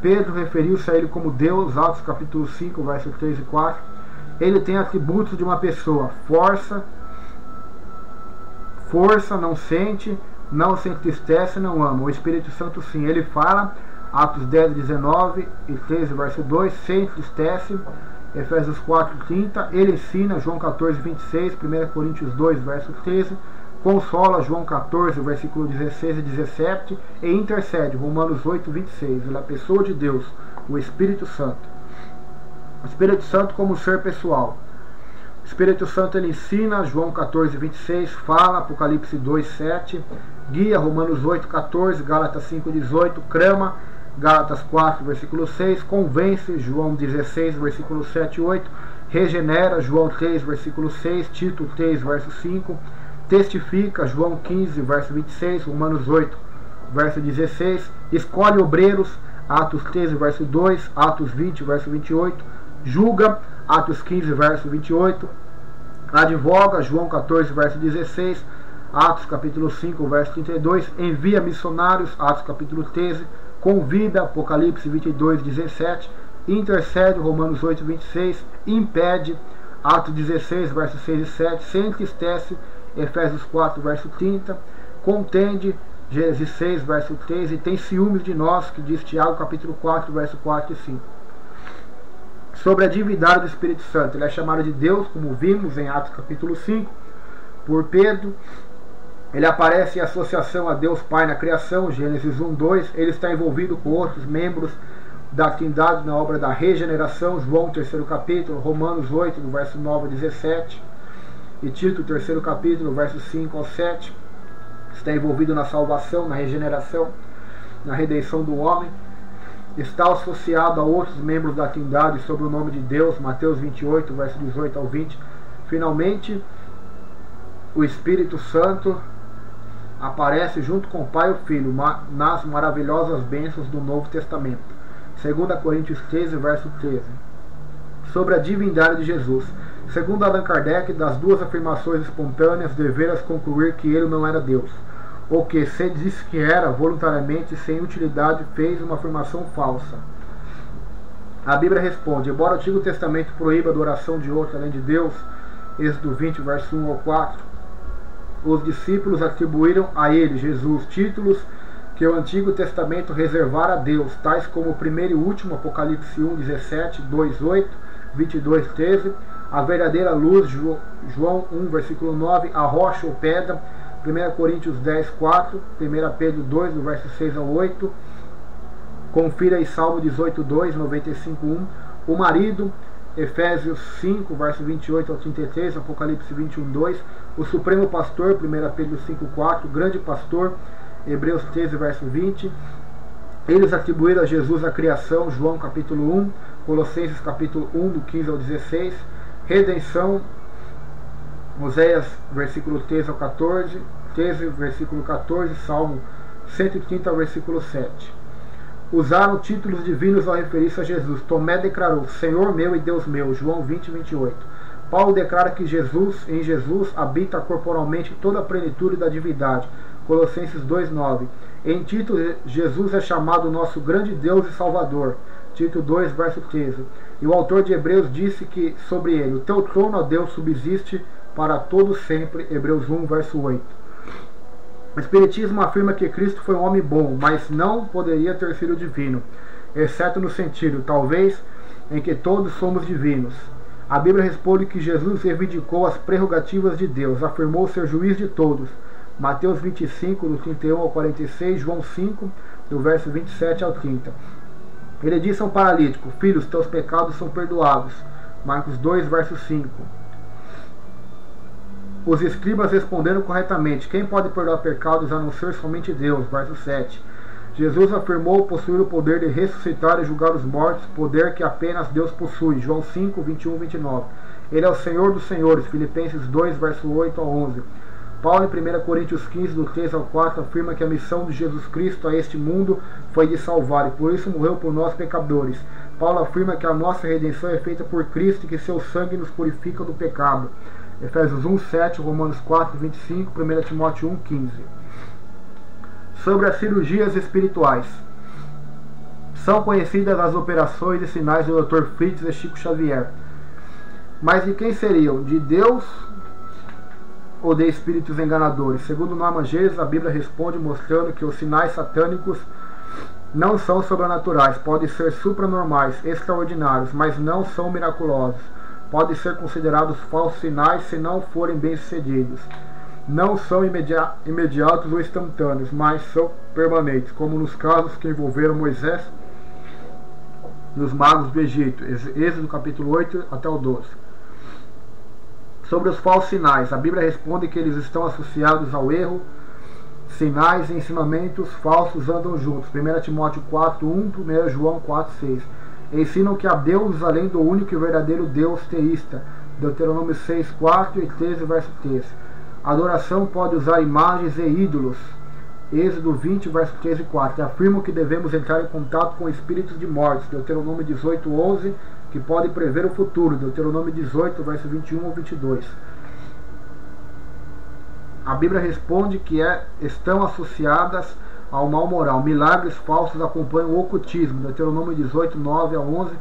Speaker 1: Pedro referiu-se a ele como Deus, Atos capítulo 5, verso 3 e 4. Ele tem atributos de uma pessoa: força, não sente, não se entristece, não ama. O Espírito Santo sim, ele fala, Atos 10, 19 e 13, verso 2, se entristece, Efésios 4, 30, ele ensina, João 14, 26, 1 Coríntios 2, verso 13, consola, João 14, versículo 16 e 17, e intercede, Romanos 8, 26, ele é a pessoa de Deus, o Espírito Santo. O Espírito Santo como ser pessoal. O Espírito Santo ele ensina, João 14, 26, fala, Apocalipse 2, 7, guia, Romanos 8, 14, Gálatas 5, 18, crama, Gálatas 4, versículo 6, convence, João 16, versículo 7 e 8, regenera, João 3, versículo 6, Tito 3, verso 5, testifica, João 15, verso 26, Romanos 8, verso 16, escolhe obreiros, Atos 13, verso 2, Atos 20, verso 28, julga, Atos 15, verso 28, advoga, João 14, verso 16, Atos capítulo 5, verso 32, envia missionários, Atos capítulo 13, convida, Apocalipse 22, 17, intercede, Romanos 8, 26, impede, Atos 16, verso 6 e 7, se entristece, Efésios 4, verso 30, contende, Gênesis 6, verso 3, e tem ciúmes de nós, que diz Tiago capítulo 4, verso 4 e 5. Sobre a divindade do Espírito Santo, ele é chamado de Deus, como vimos em Atos capítulo 5, por Pedro. Ele aparece em associação a Deus Pai na criação, Gênesis 1, 2. Ele está envolvido com outros membros da Trindade na obra da regeneração, João 3º capítulo, Romanos 8, do verso 9 a 17, e Tito 3º capítulo, verso 5 ao 7. Está envolvido na salvação, na regeneração, na redenção do homem. Está associado a outros membros da Trindade sob o nome de Deus, Mateus 28, verso 18 ao 20. Finalmente, o Espírito Santo aparece junto com o Pai e o Filho nas maravilhosas bênçãos do Novo Testamento. 2 Coríntios 13, verso 13. Sobre a divindade de Jesus. Segundo Allan Kardec, das duas afirmações espontâneas, deveras concluir que ele não era Deus. Ou que, se disse que era, voluntariamente, sem utilidade, fez uma afirmação falsa. A Bíblia responde: embora o Antigo Testamento proíba a adoração de outro além de Deus, Êxodo 20, verso 1 ao 4, os discípulos atribuíram a ele, Jesus, títulos que o Antigo Testamento reservara a Deus, tais como o primeiro e último, Apocalipse 1, 17, 2, 8, 22, 13, a verdadeira luz, João 1, versículo 9, a rocha ou pedra, 1 Coríntios 10, 4, 1 Pedro 2, do verso 6 ao 8, confira aí Salmo 18, 2, 95, 1, o marido, Efésios 5, verso 28 ao 33, Apocalipse 21, 2, o supremo pastor, 1 Pedro 5, 4, grande pastor, Hebreus 13, verso 20, eles atribuíram a Jesus a criação, João capítulo 1, Colossenses capítulo 1, do 15 ao 16, redenção, Oséias versículo 13 ao 14, 13, versículo 14, Salmo 130, versículo 7. Usaram títulos divinos ao referir-se a Jesus. Tomé declarou: Senhor meu e Deus meu, João 20, 28. Paulo declara que em Jesus habita corporalmente toda a plenitude da divindade, Colossenses 2, 9. Em Tito, Jesus é chamado nosso grande Deus e Salvador, Tito 2, verso 13. E o autor de Hebreus disse que sobre ele: o teu trono, ó Deus, subsiste para todo sempre, Hebreus 1, verso 8. O Espiritismo afirma que Cristo foi um homem bom, mas não poderia ter sido divino, exceto no sentido, talvez, em que todos somos divinos. A Bíblia responde que Jesus reivindicou as prerrogativas de Deus, afirmou ser juiz de todos, Mateus 25, do 31 ao 46, João 5, do verso 27 ao 30. Ele disse ao paralítico: filhos, teus pecados são perdoados, Marcos 2, verso 5. Os escribas responderam corretamente: quem pode perdoar pecados a não ser somente Deus? Verso 7. Jesus afirmou possuir o poder de ressuscitar e julgar os mortos, poder que apenas Deus possui. João 5, 21, 29. Ele é o Senhor dos senhores. Filipenses 2, verso 8 a 11. Paulo, em 1 Coríntios 15, do 3 ao 4, afirma que a missão de Jesus Cristo a este mundo foi de salvar, e por isso morreu por nós pecadores. Paulo afirma que a nossa redenção é feita por Cristo e que seu sangue nos purifica do pecado. Efésios 1, 7, Romanos 4, 25, 1 Timóteo 1, 15. Sobre as cirurgias espirituais. São conhecidas as operações e sinais do Dr. Fritz e Chico Xavier. Mas de quem seriam? De Deus ou de espíritos enganadores? Segundo Norman Geirs, a Bíblia responde mostrando que os sinais satânicos não são sobrenaturais, podem ser supranormais, extraordinários, mas não são miraculosos. Podem ser considerados falsos sinais se não forem bem-sucedidos. Não são imediatos ou instantâneos, mas são permanentes, como nos casos que envolveram Moisés e os magos do Egito. Êxodo capítulo 8 até o 12. Sobre os falsos sinais, a Bíblia responde que eles estão associados ao erro. Sinais e ensinamentos falsos andam juntos. 1 Timóteo 4, 1, 1 João 4, 6. Ensinam que há Deus além do único e verdadeiro Deus teísta. Deuteronômio 6, 4 e 13, verso 13. A adoração pode usar imagens e ídolos. Êxodo 20, verso 13 e 4. Afirmam que devemos entrar em contato com espíritos de mortes. Deuteronômio 18, 11, que pode prever o futuro. Deuteronômio 18, verso 21 ou 22. A Bíblia responde que estão associadas ao mal moral. Milagres falsos acompanham o ocultismo. Deuteronômio 18, 9 a 11.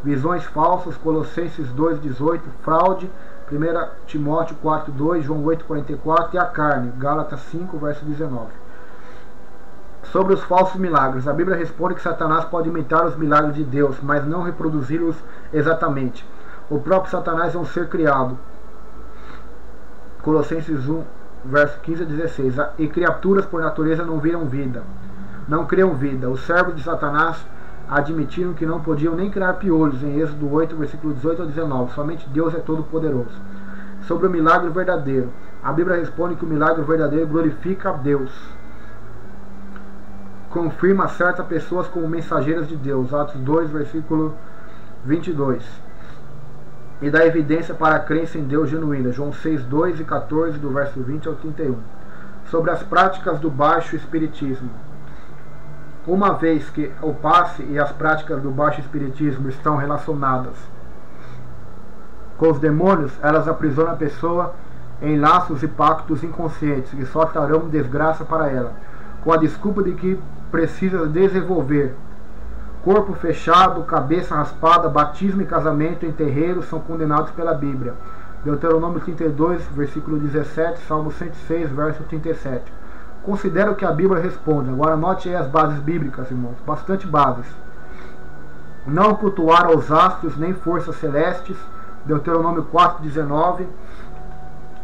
Speaker 1: Visões falsas. Colossenses 2, 18. Fraude. 1 Timóteo 4, 2. João 8, 44. E a carne. Gálatas 5, verso 19. Sobre os falsos milagres. A Bíblia responde que Satanás pode imitar os milagres de Deus, mas não reproduzi-los exatamente. O próprio Satanás é um ser criado. Colossenses 1, verso 15 a 16. E criaturas por natureza não viram vida, não criam vida. Os servos de Satanás admitiram que não podiam nem criar piolhos, em Êxodo 8, versículo 18 a 19. Somente Deus é todo poderoso. Sobre o milagre verdadeiro. A Bíblia responde que o milagre verdadeiro glorifica a Deus. Confirma certas pessoas como mensageiras de Deus. Atos 2, versículo 22. E dá evidência para a crença em Deus genuína. João 6, 2 e 14, do verso 20 ao 31. Sobre as práticas do baixo espiritismo. Uma vez que o passe e as práticas do baixo espiritismo estão relacionadas com os demônios, elas aprisionam a pessoa em laços e pactos inconscientes que só trarão desgraça para ela, com a desculpa de que precisa desenvolver. Corpo fechado, cabeça raspada, batismo e casamento em terreiros são condenados pela Bíblia. Deuteronômio 32, versículo 17, Salmo 106, verso 37. Considero que a Bíblia responde. Agora note aí as bases bíblicas, irmãos. Bastante bases. Não cultuar aos astros nem forças celestes. Deuteronômio 4, 19.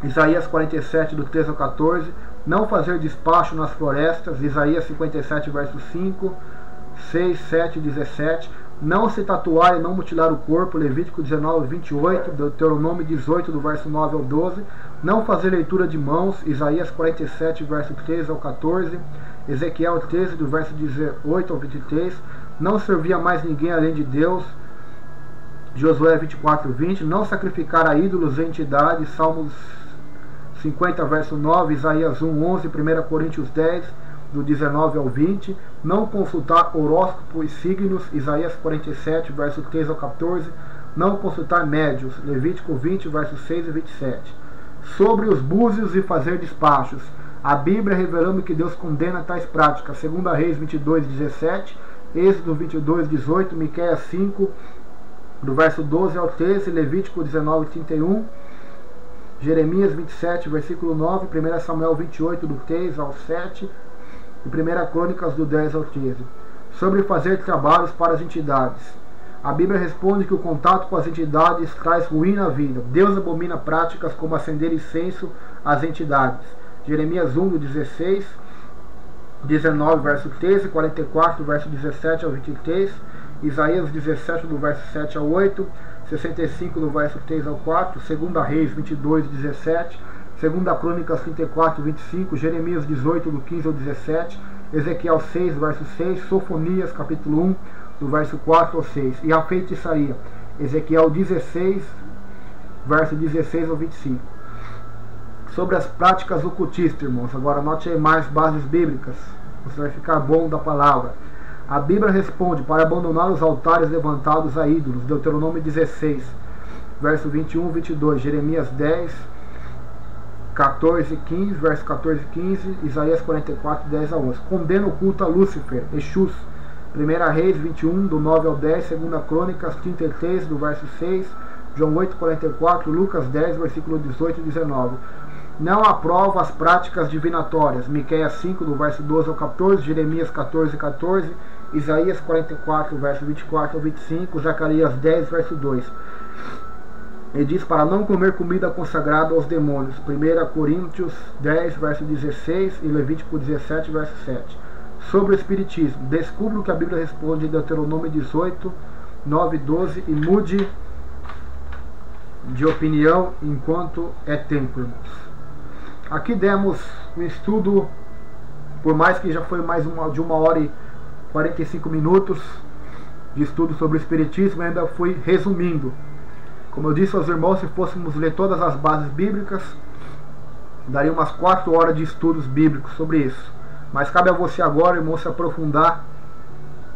Speaker 1: Isaías 47, do 13 ao 14. Não fazer despacho nas florestas. Isaías 57, verso 5. 6, 7 e 17. Não se tatuar e não mutilar o corpo. Levítico 19, 28. Deuteronômio 18, do verso 9 ao 12. Não fazer leitura de mãos. Isaías 47, verso 13 ao 14. Ezequiel 13, do verso 18 ao 23. Não servir a mais ninguém além de Deus. Josué 24, 20. Não sacrificar a ídolos e entidades. Salmos 50, verso 9. Isaías 1, 11. 1 Coríntios 10, do 19 ao 20. Não consultar horóscopo e signos. Isaías 47, verso 13 ao 14. Não consultar médios. Levítico 20, versos 6 e 27. Sobre os búzios e fazer despachos. A Bíblia revelando que Deus condena tais práticas. 2 Reis 22, 17. Êxodo 22, 18. Miqueias 5, do verso 12 ao 13. Levítico 19, 31. Jeremias 27, versículo 9. 1 Samuel 28, do 3 ao 7. E 1 Crônicas, do 10 ao 13. Sobre fazer trabalhos para as entidades. A Bíblia responde que o contato com as entidades traz ruína à vida. Deus abomina práticas como acender incenso às entidades. Jeremias 1, do 16, 19, verso 13, 44, verso 17 ao 23, Isaías 17, do verso 7 ao 8, 65, do verso 3 ao 4, 2 Reis 22, 17, 2 Crônicas 34, 25, Jeremias 18, do 15 ao 17, Ezequiel 6, verso 6, Sofonias, capítulo 1, do verso 4 ao 6, e a feitiçaria, Ezequiel 16, verso 16 ao 25. Sobre as práticas ocultistas, irmãos, agora anote aí mais bases bíblicas, você vai ficar bom da palavra. A Bíblia responde para abandonar os altares levantados a ídolos, Deuteronômio 16, verso 21 e 22, Jeremias 10, 14 e 15, verso 14 e 15, Isaías 44, 10 a 11. Condena o culto a Lúcifer, Exus, 1 Reis 21, do 9 ao 10, 2 Crônicas 33, do verso 6, João 8, 44, Lucas 10, versículo 18 e 19. Não aprova as práticas divinatórias, Miqueias 5, do verso 12 ao 14, Jeremias 14, 14, Isaías 44, verso 24 ao 25, Zacarias 10, verso 2. Ele diz para não comer comida consagrada aos demônios, 1 Coríntios 10, verso 16 e Levítico 17, verso 7. Sobre o Espiritismo, descubra o que a Bíblia responde em Deuteronômio 18, 9 e 12 e mude de opinião enquanto é tempo, irmãos. Aqui demos um estudo, por mais que já foi mais de 1 hora e 45 minutos de estudo sobre o Espiritismo, ainda fui resumindo. Como eu disse aos irmãos, se fôssemos ler todas as bases bíblicas, daria umas 4 horas de estudos bíblicos sobre isso. Mas cabe a você agora, irmão, se aprofundar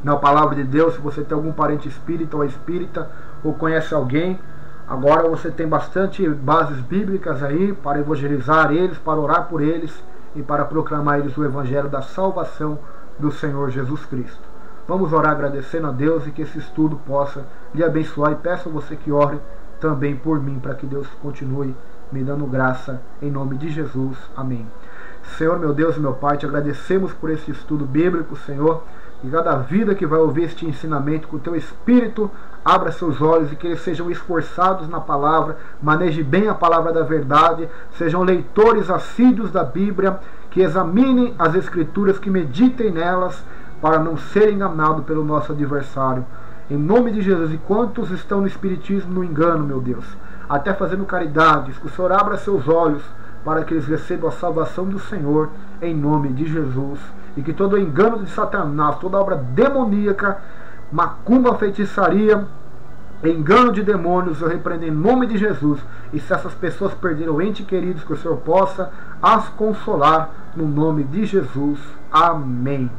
Speaker 1: na palavra de Deus. Se você tem algum parente espírita ou espírita, ou conhece alguém, agora você tem bastante bases bíblicas aí para evangelizar eles, para orar por eles e para proclamar eles o evangelho da salvação do Senhor Jesus Cristo. Vamos orar agradecendo a Deus e que esse estudo possa lhe abençoar, e peço a você que ore também por mim, para que Deus continue me dando graça, em nome de Jesus. Amém. Senhor, meu Deus e meu Pai, te agradecemos por esse estudo bíblico, Senhor, e cada vida que vai ouvir este ensinamento, com o teu Espírito abra seus olhos e que eles sejam esforçados na palavra, maneje bem a palavra da verdade, sejam leitores assíduos da Bíblia, que examinem as Escrituras, que meditem nelas, para não ser enganado pelo nosso adversário. Em nome de Jesus, e quantos estão no Espiritismo no engano, meu Deus, até fazendo caridades, que o Senhor abra seus olhos para que eles recebam a salvação do Senhor, em nome de Jesus, e que todo engano de Satanás, toda obra demoníaca, macumba, feitiçaria, engano de demônios, eu repreendo em nome de Jesus. E se essas pessoas perderam entes queridos, que o Senhor possa as consolar, no nome de Jesus. Amém.